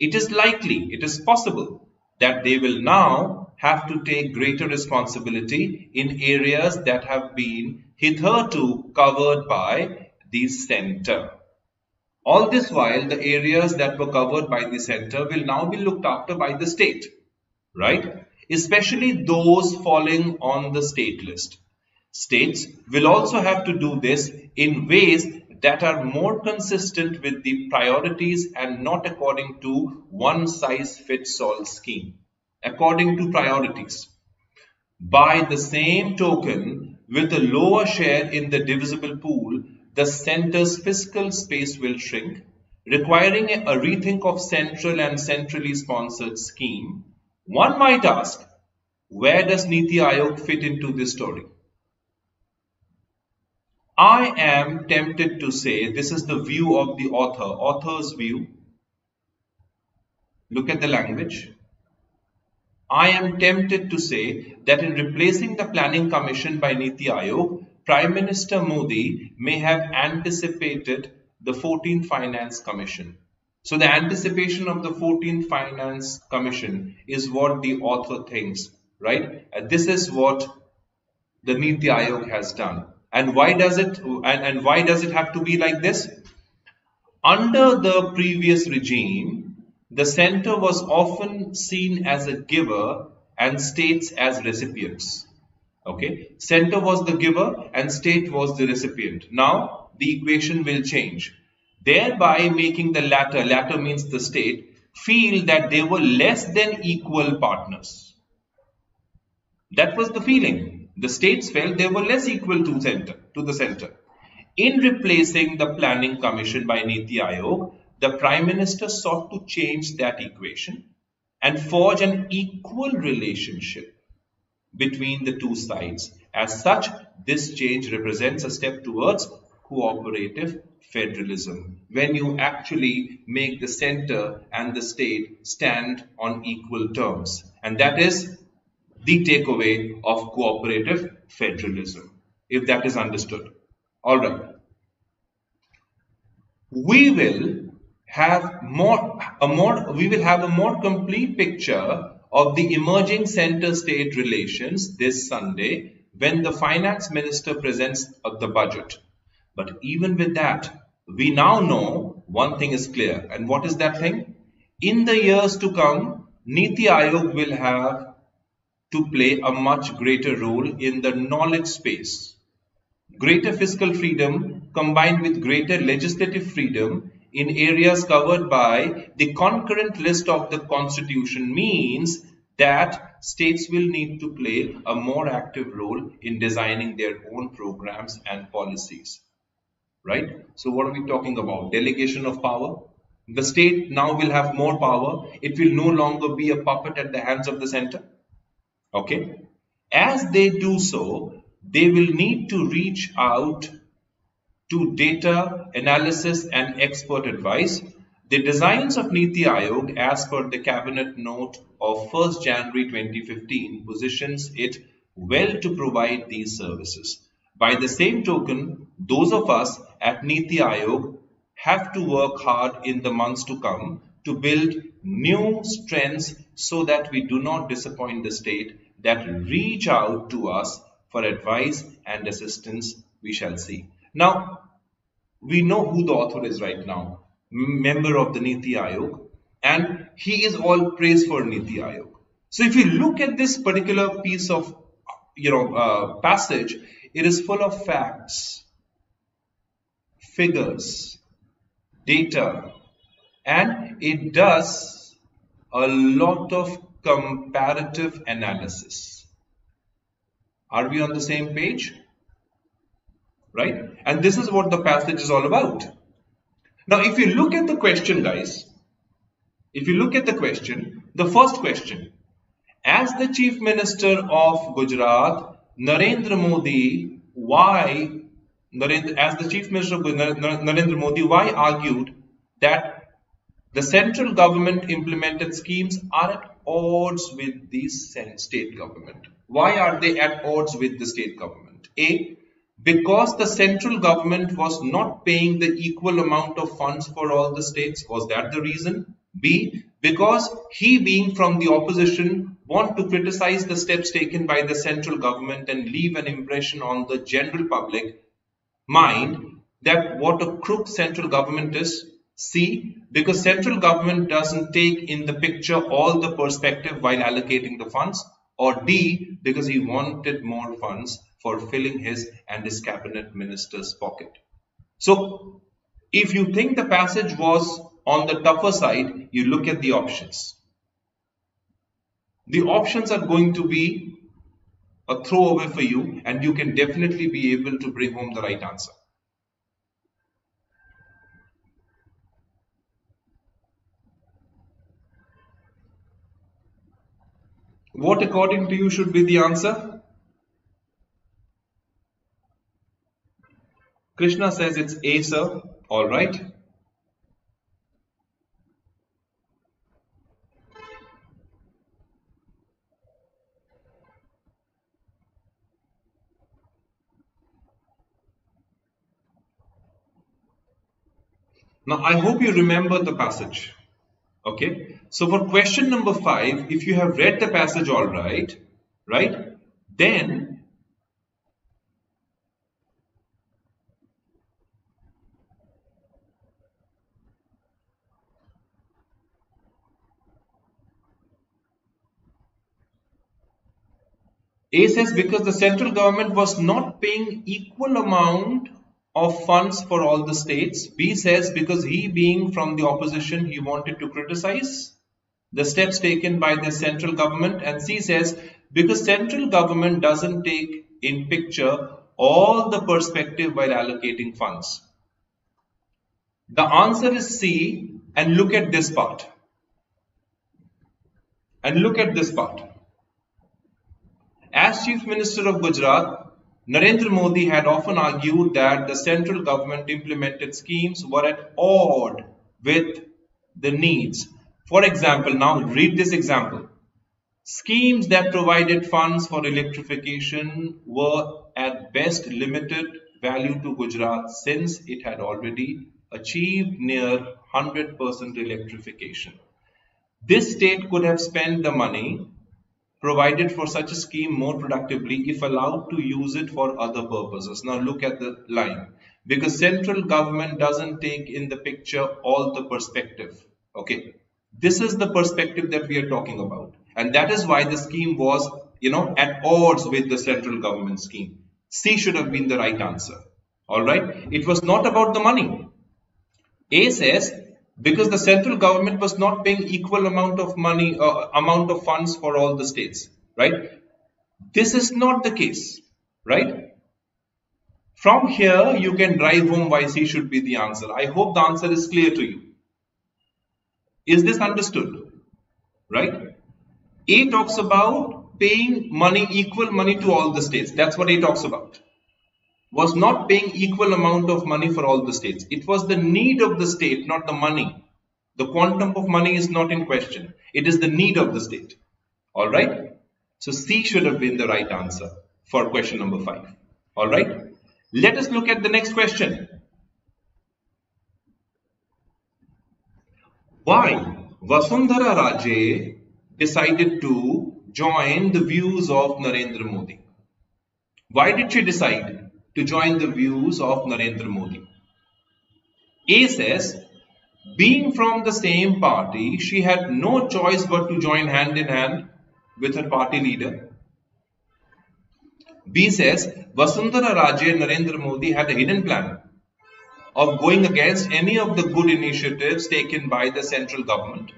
it is likely, it is possible that they will now have to take greater responsibility in areas that have been hitherto covered by the center. All this while, the areas that were covered by the center will now be looked after by the state, right? Especially those falling on the state list. States will also have to do this in ways that are more consistent with the priorities and not according to one-size-fits-all scheme. According to priorities. By the same token, with a lower share in the divisible pool, the center's fiscal space will shrink, requiring a rethink of central and centrally sponsored scheme. One might ask, where does Niti Aayog fit into this story? I am tempted to say this is the view of the author's view. Look at the language. I am tempted to say that in replacing the Planning Commission by Niti Aayog, Prime Minister Modi may have anticipated the 14th Finance Commission. So the anticipation of the 14th Finance Commission is what the author thinks, right? This is what the Niti Aayog has done. And why does it have to be like this? Under the previous regime, the center was often seen as a giver and states as recipients. Okay, center was the giver and state was the recipient. Now the equation will change, thereby making the latter means the state, feel that they were less than equal partners. That was the feeling. The states felt they were less equal to the center. In replacing the Planning Commission by Niti Aayog, the Prime Minister sought to change that equation and forge an equal relationship between the two sides. As such, this change represents a step towards cooperative federalism, when you actually make the center and the state stand on equal terms. And that is the takeaway of cooperative federalism, if that is understood. All right. We will have a more complete picture of the emerging center-state relations this Sunday when the finance minister presents the budget. But even with that, we now know one thing is clear. And what is that thing? In the years to come, Niti Aayog will have to play a much greater role in the knowledge space. Greater fiscal freedom combined with greater legislative freedom in areas covered by the concurrent list of the Constitution means that states will need to play a more active role in designing their own programs and policies. Right? So what are we talking about? Delegation of power. The state now will have more power. It will no longer be a puppet at the hands of the center. Okay. As they do so, they will need to reach out to data analysis and expert advice. The designs of Niti Aayog, as per the cabinet note of 1st January 2015, positions it well to provide these services. By the same token, those of us at Niti Aayog have to work hard in the months to come to build new strengths so that we do not disappoint the state that reach out to us for advice and assistance. We shall see. Now, we know who the author is right now, member of the Niti Aayog, and he is all praise for Niti Aayog. So if you look at this particular piece of passage, it is full of facts, figures, data, and it does a lot of comparative analysis. Are we on the same page? Right? And this is what the passage is all about. Now, if you look at the question, guys, the first question, as the Chief Minister of Gujarat, Narendra Modi, why argued that the central government implemented schemes are at odds with the state government? Why are they at odds with the state government? A, because the central government was not paying the equal amount of funds for all the states. Was that the reason? B, because he being from the opposition want to criticize the steps taken by the central government and leave an impression on the general public mind that what a crook central government is. C, because central government doesn't take in the picture all the perspective while allocating the funds. Or D, because he wanted more funds for filling his and his cabinet minister's pocket. So if you think the passage was on the tougher side, you look at the options. The options are going to be a throwaway for you, and you can definitely be able to bring home the right answer. What according to you should be the answer? Krishna says it's A, sir. All right. Now, I hope you remember the passage. Okay. So for question number 5, if you have read the passage all right, then A says because the central government was not paying equal amount of funds for all the states. B says because he being from the opposition, he wanted to criticize the steps taken by the central government. And C says because central government doesn't take in picture all the perspective while allocating funds. The answer is C, and look at this part. As Chief Minister of Gujarat, Narendra Modi had often argued that the central government implemented schemes were at odds with the needs. For example, now read this example. Schemes that provided funds for electrification were at best limited value to Gujarat since it had already achieved near 100% electrification. This state could have spent the money provided for such a scheme more productively if allowed to use it for other purposes. Now look at the line. Because central government doesn't take in the picture all the perspective. Okay. This is the perspective that we are talking about. And that is why the scheme was, at odds with the central government scheme. C should have been the right answer. Alright. It was not about the money. A says, because the central government was not paying equal amount of money, amount of funds for all the states, right? This is not the case, right? From here, you can drive home why C should be the answer. I hope the answer is clear to you. Is this understood? Right? A talks about paying money, equal money to all the states. That's what A talks about. Was not paying equal amount of money for all the states. It was the need of the state, not the money. The quantum of money is not in question. It is the need of the state. Alright? So C should have been the right answer for question number 5. Alright? Let us look at the next question. Why Vasundhara Raje decided to join the views of Narendra Modi? Why did she decide to join the views of Narendra Modi? A says, being from the same party, she had no choice but to join hand in hand with her party leader. B says, Vasundhara Raje and Narendra Modi had a hidden plan of going against any of the good initiatives taken by the central government.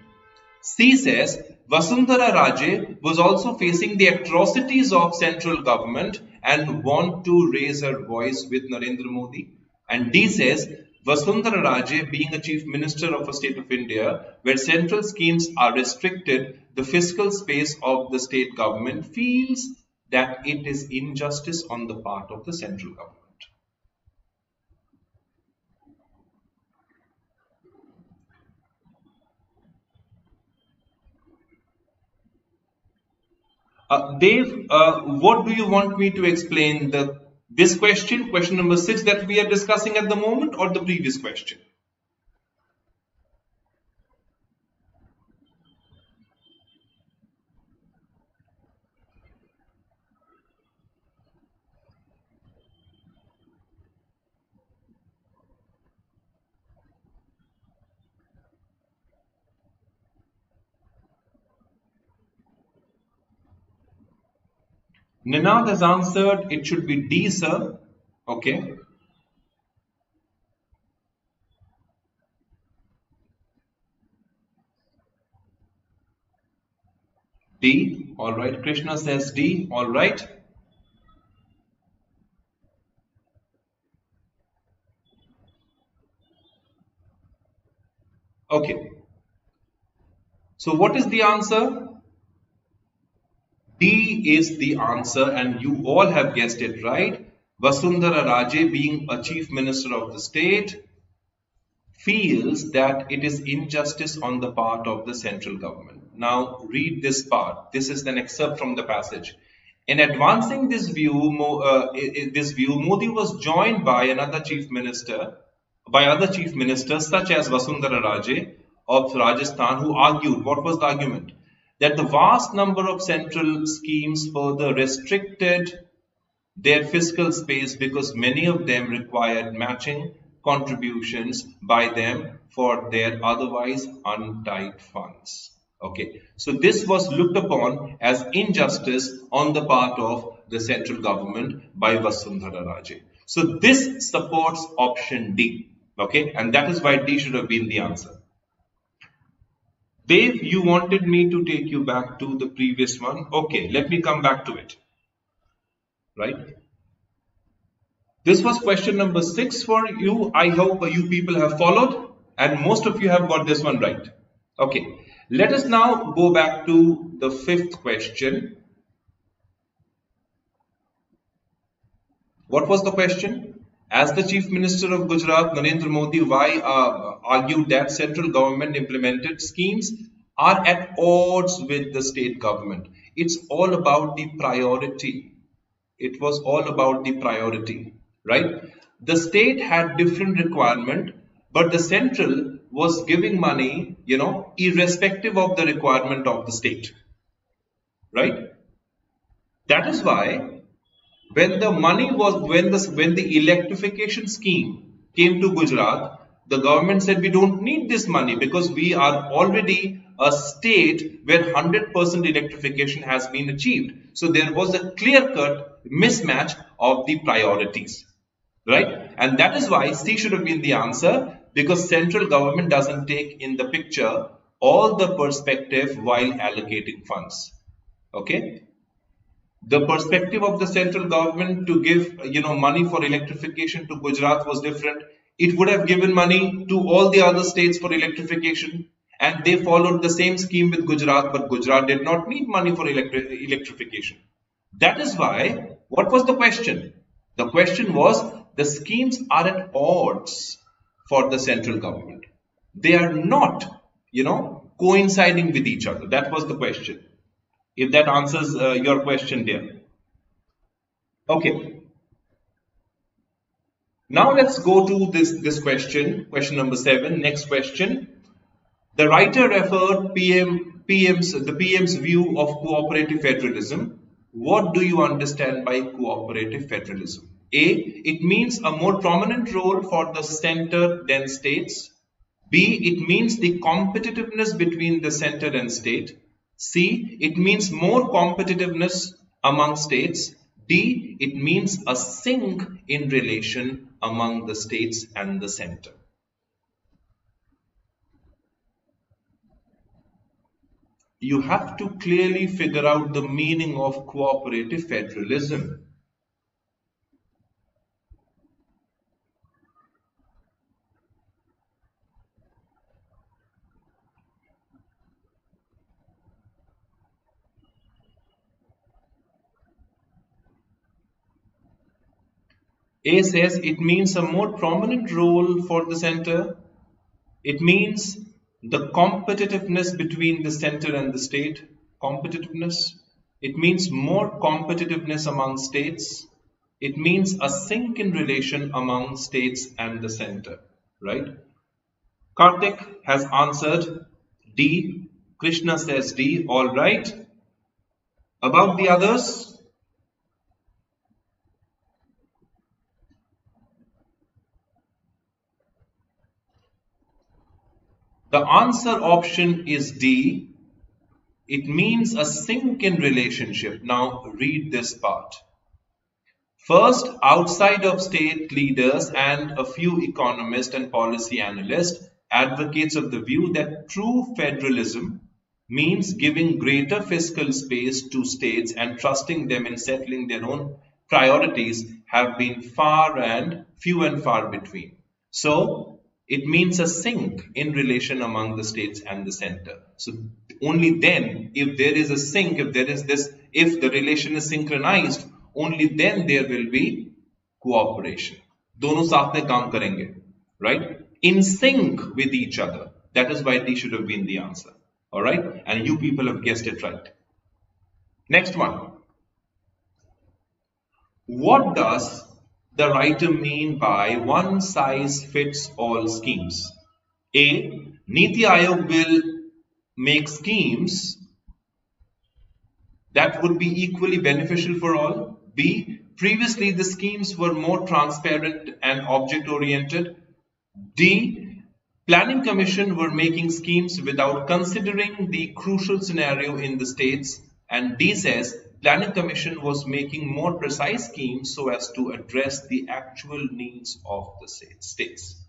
C says, Vasundhara Raje was also facing the atrocities of central government and want to raise her voice with Narendra Modi. And D says, Vasundhara Raje, being a chief minister of a state of India, where central schemes are restricted, the fiscal space of the state government feels that it is injustice on the part of the central government. Dave, what do you want me to explain? This question number 6 that we are discussing at the moment, or the previous question? Ninad has answered it should be D, sir. Okay. D. All right. Krishna says D. All right. Okay. So what is the answer? D is the answer, and you all have guessed it right. Vasundhara Raje, being a chief minister of the state, feels that it is injustice on the part of the central government. Now, read this part. This is an excerpt from the passage. In advancing this view, Modi was joined by other chief ministers such as Vasundhara Raje of Rajasthan, who argued, what was the argument? That the vast number of central schemes further restricted their fiscal space because many of them required matching contributions by them for their otherwise untied funds. Okay, so this was looked upon as injustice on the part of the central government by Vasundhara Raje. So this supports option D. Okay, and that is why D should have been the answer. Dave, you wanted me to take you back to the previous one. Okay, let me come back to it. Right? This was question number 6 for you. I hope you people have followed, and most of you have got this one right. Okay, let us now go back to the 5th question. What was the question? As the Chief Minister of Gujarat, Narendra Modi, argued that central government implemented schemes are at odds with the state government. It's all about the priority. It was all about the priority. Right? The state had different requirement, but the central was giving money, irrespective of the requirement of the state. Right? That is why when the money was, when the electrification scheme came to Gujarat, the government said we don't need this money because we are already a state where 100% electrification has been achieved. So there was a clear-cut mismatch of the priorities. Right? And that is why C should have been the answer, because central government doesn't take in the picture all the perspective while allocating funds. Okay? The perspective of the central government to give, money for electrification to Gujarat was different. It would have given money to all the other states for electrification, and they followed the same scheme with Gujarat, but Gujarat did not need money for electrification. That is why, what was the question? The question was, the schemes are at odds for the central government. They are not, coinciding with each other. That was the question. If that answers your question, dear. Okay. Now let's go to this question, question number 7. Next question. The writer referred the PM's view of cooperative federalism. What do you understand by cooperative federalism? A. It means a more prominent role for the center than states. B. It means the competitiveness between the center and state. C. It means more competitiveness among states. D. It means a sync in relation among the states and the center. You have to clearly figure out the meaning of cooperative federalism. A says it means a more prominent role for the center. It means the competitiveness between the center and the state. Competitiveness. It means more competitiveness among states. It means a sync in relation among states and the center. Right? Karthik has answered D. Krishna says D. All right. About the others? The answer option is D. It means a sink in relationship. Now read this part. First, outside of state leaders and a few economists and policy analysts, advocates of the view that true federalism means giving greater fiscal space to states and trusting them in settling their own priorities have been few and far between. So, it means a sync in relation among the states and the center. So, only then, if there is a sync, if the relation is synchronized, only then there will be cooperation. दोनों साथ में काम करेंगे, right? In sync with each other. That is why D should have been the answer. Alright? And you people have guessed it right. Next one. What does the writer mean by one size fits all schemes? A. Niti Aayog will make schemes that would be equally beneficial for all. B. Previously the schemes were more transparent and object oriented. D. Planning Commission were making schemes without considering the crucial scenario in the states. And D says Planning Commission was making more precise schemes so as to address the actual needs of the states.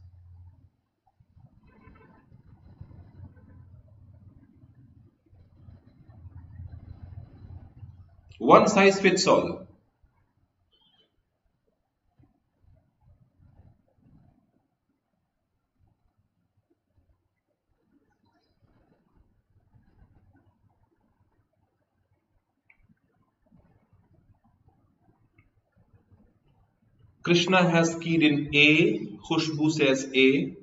One size fits all. Krishna has keyed in A. Khushbu says A.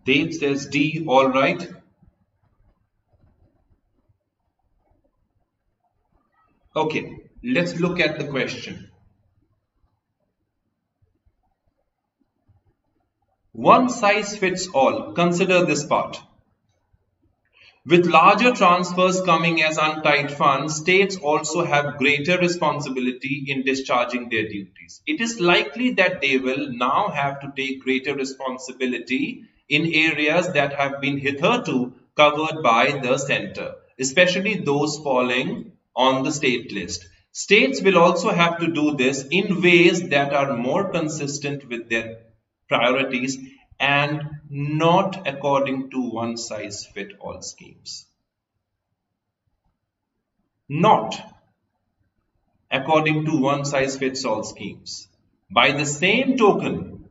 Dave says D. All right. Okay, let's look at the question. One size fits all. Consider this part. With larger transfers coming as untied funds, states also have greater responsibility in discharging their duties. It is likely that they will now have to take greater responsibility in areas that have been hitherto covered by the center, especially those falling on the state list. States will also have to do this in ways that are more consistent with their priorities and not according to one-size-fits-all schemes. Not according to one-size-fits-all schemes. By the same token,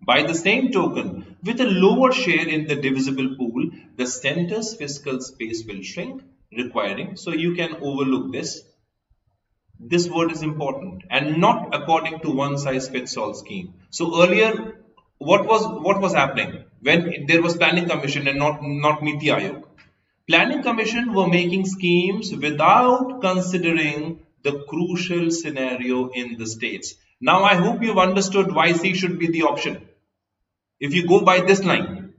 with a lower share in the divisible pool, the center's fiscal space will shrink, requiring, so you can overlook this. This word is important, and not according to one-size-fits-all scheme. So earlier, what was happening when there was Planning Commission and not Niti Aayog? Planning Commission were making schemes without considering the crucial scenario in the states. Now I hope you've understood why C should be the option. If you go by this line,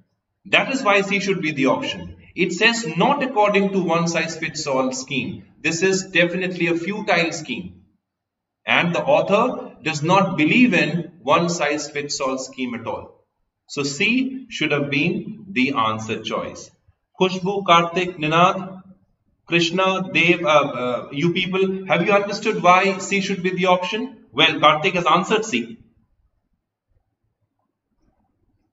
that is why C should be the option. It says not according to one-size-fits-all scheme. This is definitely a futile scheme. And the author does not believe in one-size-fits-all scheme at all. So C should have been the answer choice. Khushbu, Karthik, Ninad, Krishna, Dev, you people, have you understood why C should be the option? Well, Karthik has answered C.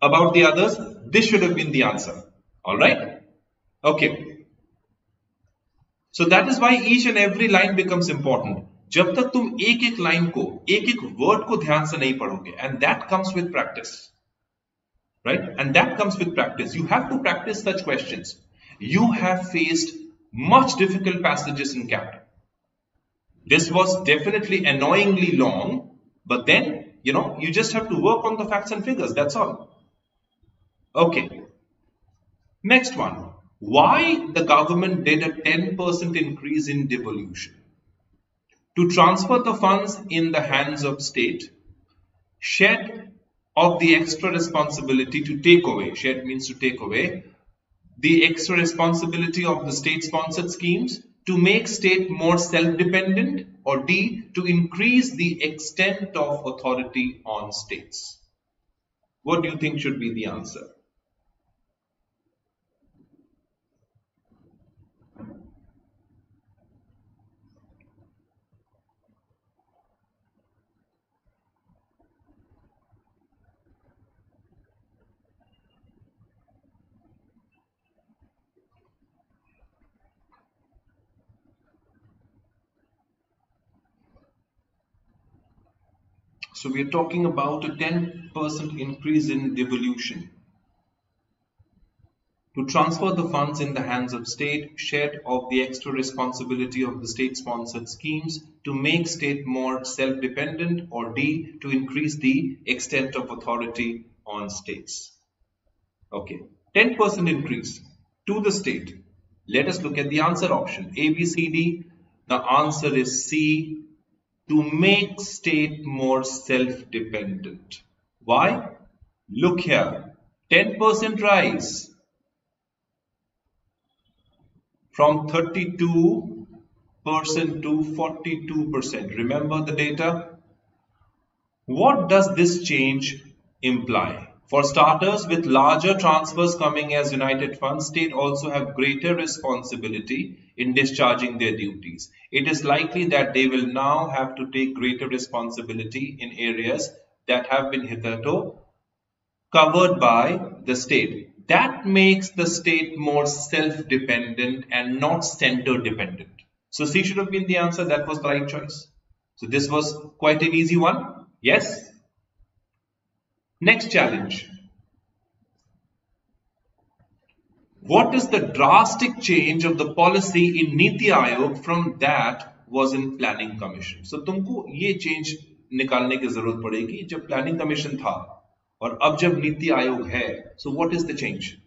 About the others, this should have been the answer. Alright? Okay. So that is why each and every line becomes important. जब तक तुम एक एक line को, एक एक word को ध्यान से नहीं पढ़ोगे, and that comes with practice, right? And that comes with practice. You have to practice such questions. You have faced much difficult passages in Cap. This was definitely annoyingly long, but then, you just have to work on the facts and figures. That's all. Okay. Next one. Why the government did a 10% increase in devolution? To transfer the funds in the hands of state, shed of the extra responsibility to take away, shed means to take away, the extra responsibility of the state-sponsored schemes, to make state more self-dependent, or D, to increase the extent of authority on states. What do you think should be the answer? So we are talking about a 10% increase in devolution. To transfer the funds in the hands of state, shed of the extra responsibility of the state-sponsored schemes, to make state more self-dependent, or D, to increase the extent of authority on states. Okay, 10% increase to the state. Let us look at the answer option. A, B, C, D. The answer is C, to make state more self-dependent. Why? Look here, 10% rise from 32% to 42%. Remember the data? What does this change imply? For starters, with larger transfers coming as united funds, states also have greater responsibility in discharging their duties. It is likely that they will now have to take greater responsibility in areas that have been hitherto covered by the state. That makes the state more self-dependent and not center-dependent. So C should have been the answer. That was the right choice. So this was quite an easy one. Yes. Next challenge. What is the drastic change of the policy in Niti Aayog from that was in Planning Commission? So तुमको ये change निकालने की जरूरत पड़ेगी जब Planning Commission था और अब जब नीति आयोग है. So what is the change?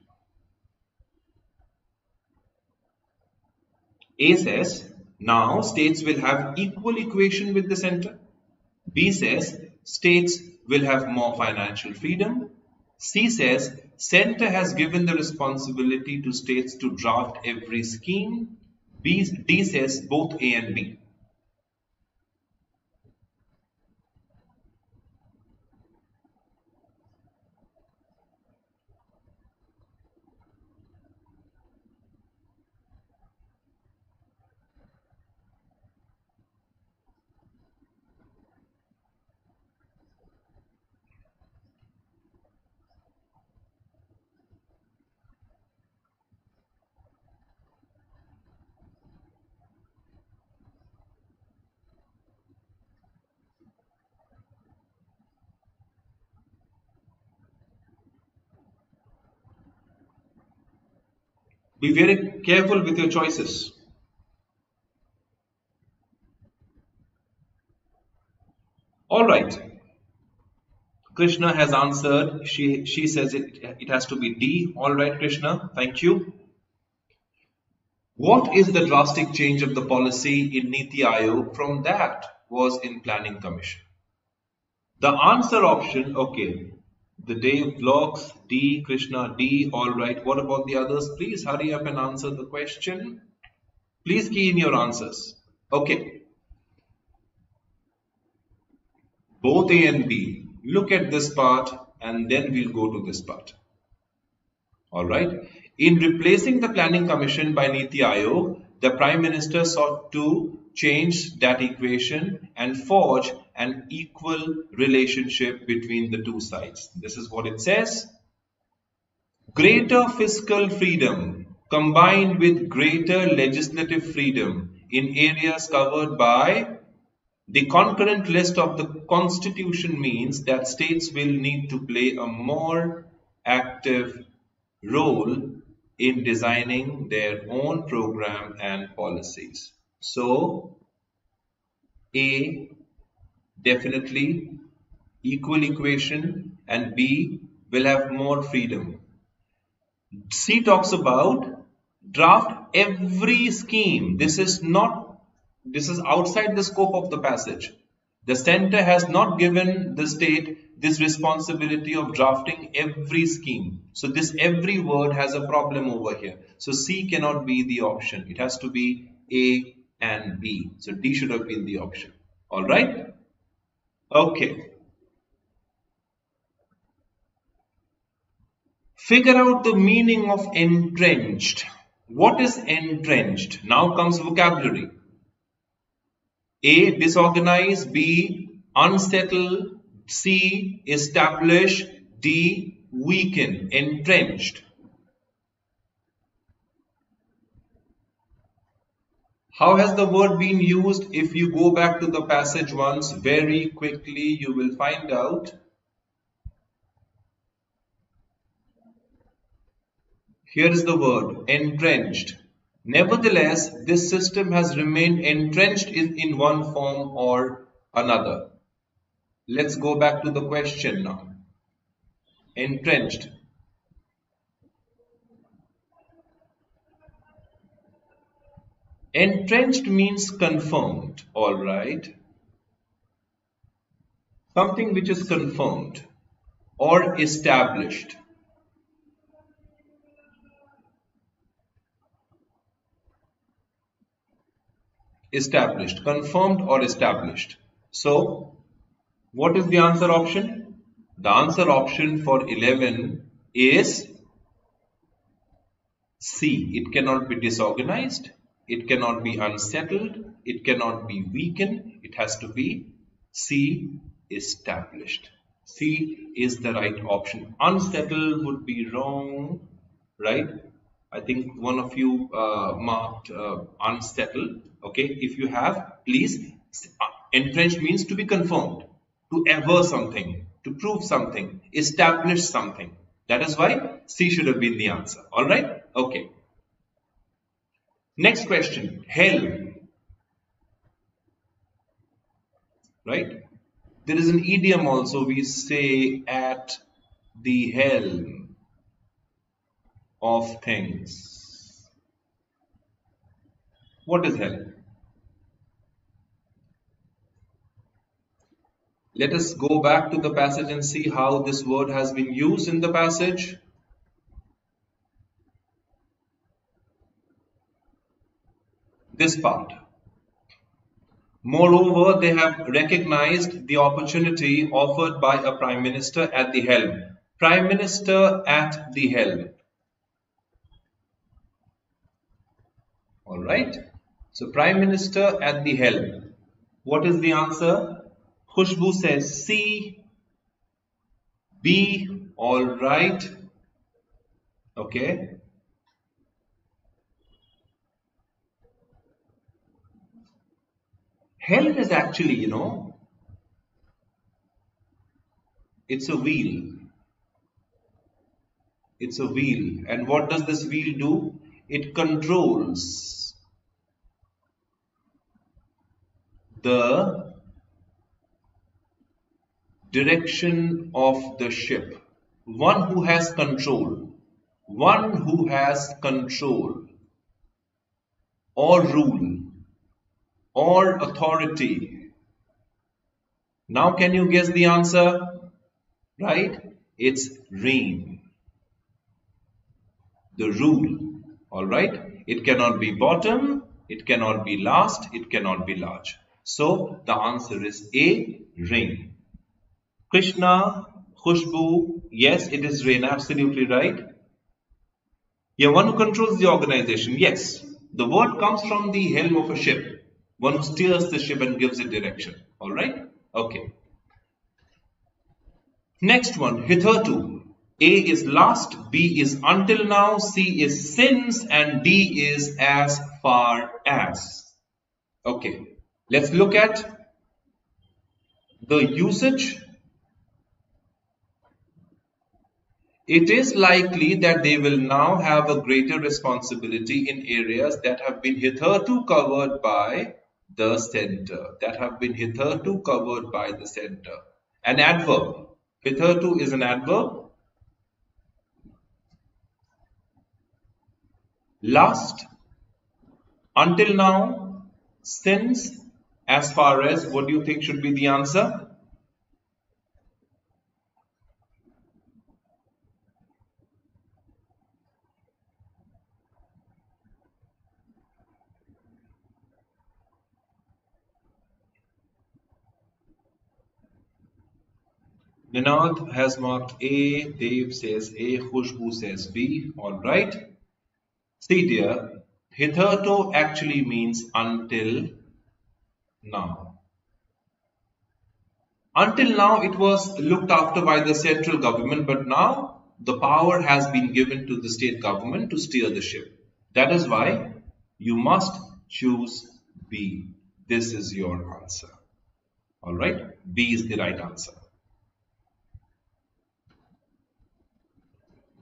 A says now states will have equal equation with the center. B says states will have more financial freedom. C says center has given the responsibility to states to draft every scheme. D says both A and B. Be very careful with your choices. All right. Krishna has answered. She says it has to be D. All right, Krishna. Thank you. What is the drastic change of the policy in Niti Aayog from that was in Planning Commission? The answer option, okay. The Dave blocks, D, Krishna, D, all right. What about the others? Please hurry up and answer the question. Please key in your answers. Okay. Both A and B. Look at this part and then we'll go to this part. All right. In replacing the Planning Commission by Niti Aayog, the Prime Minister sought to change that equation and forge an equal relationship between the two sides. This is what it says. Greater fiscal freedom combined with greater legislative freedom in areas covered by the concurrent list of the Constitution means that states will need to play a more active role in designing their own program and policies. So, A, definitely equal equation, and B will have more freedom. C talks about draft every scheme. This is outside the scope of the passage. The center has not given the state this responsibility of drafting every scheme. So this every word has a problem over here. So C cannot be the option. It has to be A and B. So D should have been the option. All right? Okay. Figure out the meaning of entrenched. What is entrenched? Now comes vocabulary. A, disorganize. B, unsettle. C, establish. D, weaken. Entrenched. How has the word been used? If you go back to the passage once, very quickly, you will find out. Here is the word, entrenched. Nevertheless, this system has remained entrenched in one form or another. Let's go back to the question now. Entrenched. Entrenched means confirmed, all right? Something which is confirmed or established. Established, confirmed or established. So, what is the answer option? The answer option for 11 is C. It cannot be disorganized, it cannot be unsettled, it cannot be weakened, it has to be C, established. C is the right option. Unsettled would be wrong, right? I think one of you marked unsettled. Okay, if you have, please. Entrenched means to be confirmed, to aver something, to prove something, establish something. That is why C should have been the answer. All right? Okay. Next question. Helm. Right? There is an idiom also. We say at the helm of things. What is helm? Let us go back to the passage and see how this word has been used in the passage. This part. Moreover, they have recognized the opportunity offered by a Prime Minister at the helm. Prime Minister at the helm. All right. So, Prime Minister at the helm. What is the answer? Khushbu says C. B. All right. Okay. Helm is actually, it's a wheel. It's a wheel. And what does this wheel do? It controls the direction of the ship. One who has control. One who has control or rule or authority. Now can you guess the answer? Right? It's reign. The rule. Alright? It cannot be bottom, it cannot be last, it cannot be large. So the answer is A, reign. Krishna, Khushbu, yes, it is reign, absolutely right. Yeah, one who controls the organization, yes. The word comes from the helm of a ship. One who steers the ship and gives it direction. Alright? Okay. Next one, hitherto. A is last, B is until now, C is since, and D is as far as. Okay, let's look at the usage. It is likely that they will now have a greater responsibility in areas that have been hitherto covered by the center. That have been hitherto covered by the center. An adverb. Hitherto is an adverb. Last, until now, since, as far as. What do you think should be the answer? Ninad has marked A, Dev says A, Khushbu says B. Alright. See dear, hitherto actually means until now. Until now it was looked after by the central government, but now the power has been given to the state government to steer the ship. That is why you must choose B. This is your answer. Alright, B is the right answer.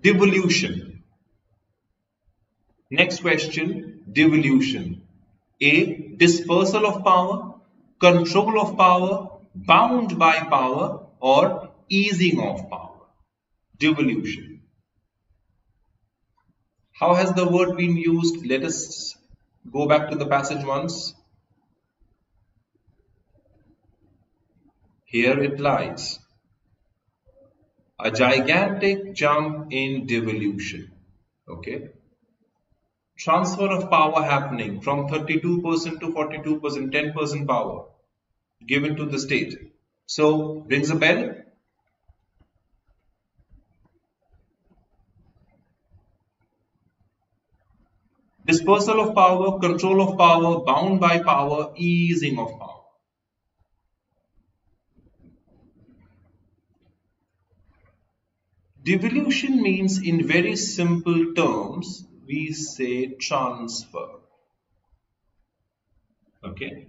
Devolution. Next question, devolution. A. Dispersal of power, control of power, bound by power, or easing of power. Devolution. How has the word been used? Let us go back to the passage once. Here it lies. A gigantic jump in devolution. Okay. Transfer of power happening from 32% to 42%, 10% power given to the state. So, rings a bell? Dispersal of power, control of power, bound by power, easing of power. Devolution means, in very simple terms, we say transfer. Okay.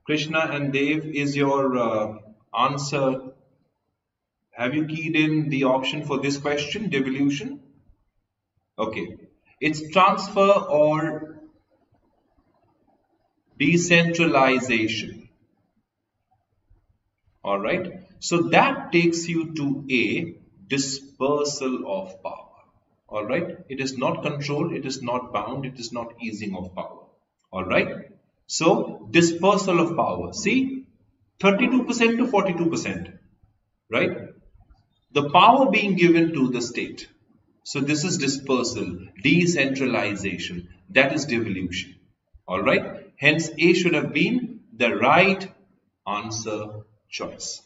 Krishna and Dev, is your answer? Have you keyed in the option for this question, devolution? Okay. It's transfer or decentralization. Alright. So that takes you to A, dispersal of power. Alright. It is not control, it is not bound, it is not easing of power. Alright. So dispersal of power. See, 32% to 42%. Right. The power being given to the state. So this is dispersal, decentralization. That is devolution. Alright. Hence A should have been the right answer choice.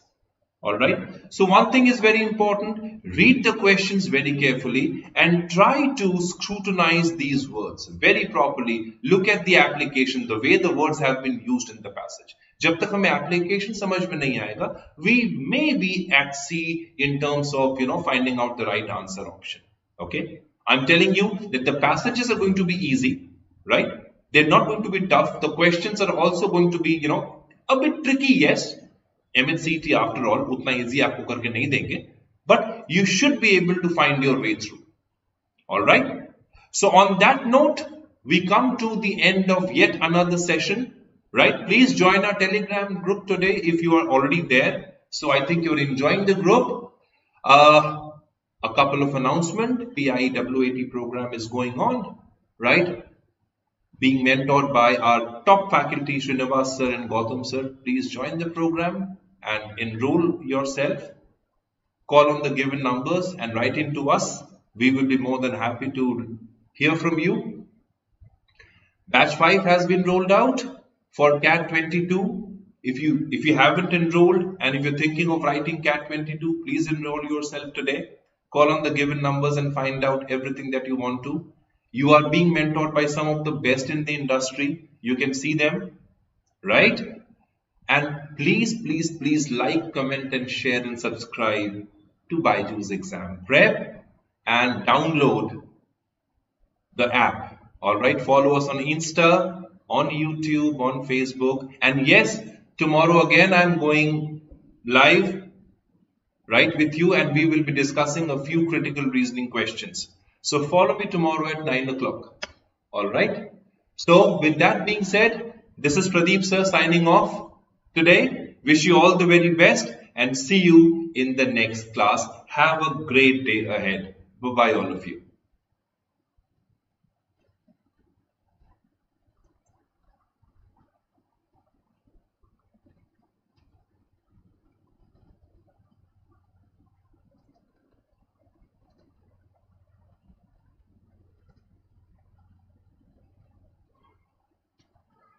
Alright. So one thing is very important. Read the questions very carefully and try to scrutinize these words very properly. Look at the application, the way the words have been used in the passage. जब तक हमें application समझ में नहीं आएगा, we may be at sea in terms of, finding out the right answer option. Okay. I'm telling you that the passages are going to be easy, right? They're not going to be tough. The questions are also going to be, a bit tricky, yes. MAHCET CET after all, उतना easy आपको करके नहीं देंगे, but you should be able to find your way through. Alright? So on that note, we come to the end of yet another session. Right? Please join our Telegram group today if you are already there. So I think you're enjoying the group. A couple of announcements. PIEAAT program is going on. Right? Being mentored by our top faculty, Srinivas sir and Gautam sir. Please join the program and enroll yourself. Call on the given numbers and write in to us. We will be more than happy to hear from you. Batch 5 has been rolled out for CAT 22. If you haven't enrolled and if you're thinking of writing CAT 22, please enroll yourself today. Call on the given numbers and find out everything that you want to. You are being mentored by some of the best in the industry. You can see them, right? And please like, comment and share and subscribe to BYJU'S Exam Prep and download the app. Alright, follow us on Insta, on YouTube, on Facebook. And yes, tomorrow again I'm going live, right, with you, and we will be discussing a few critical reasoning questions. So follow me tomorrow at 9 o'clock. Alright. So with that being said, this is Pradeep sir signing off today. Wish you all the very best and see you in the next class. Have a great day ahead. Bye-bye all of you.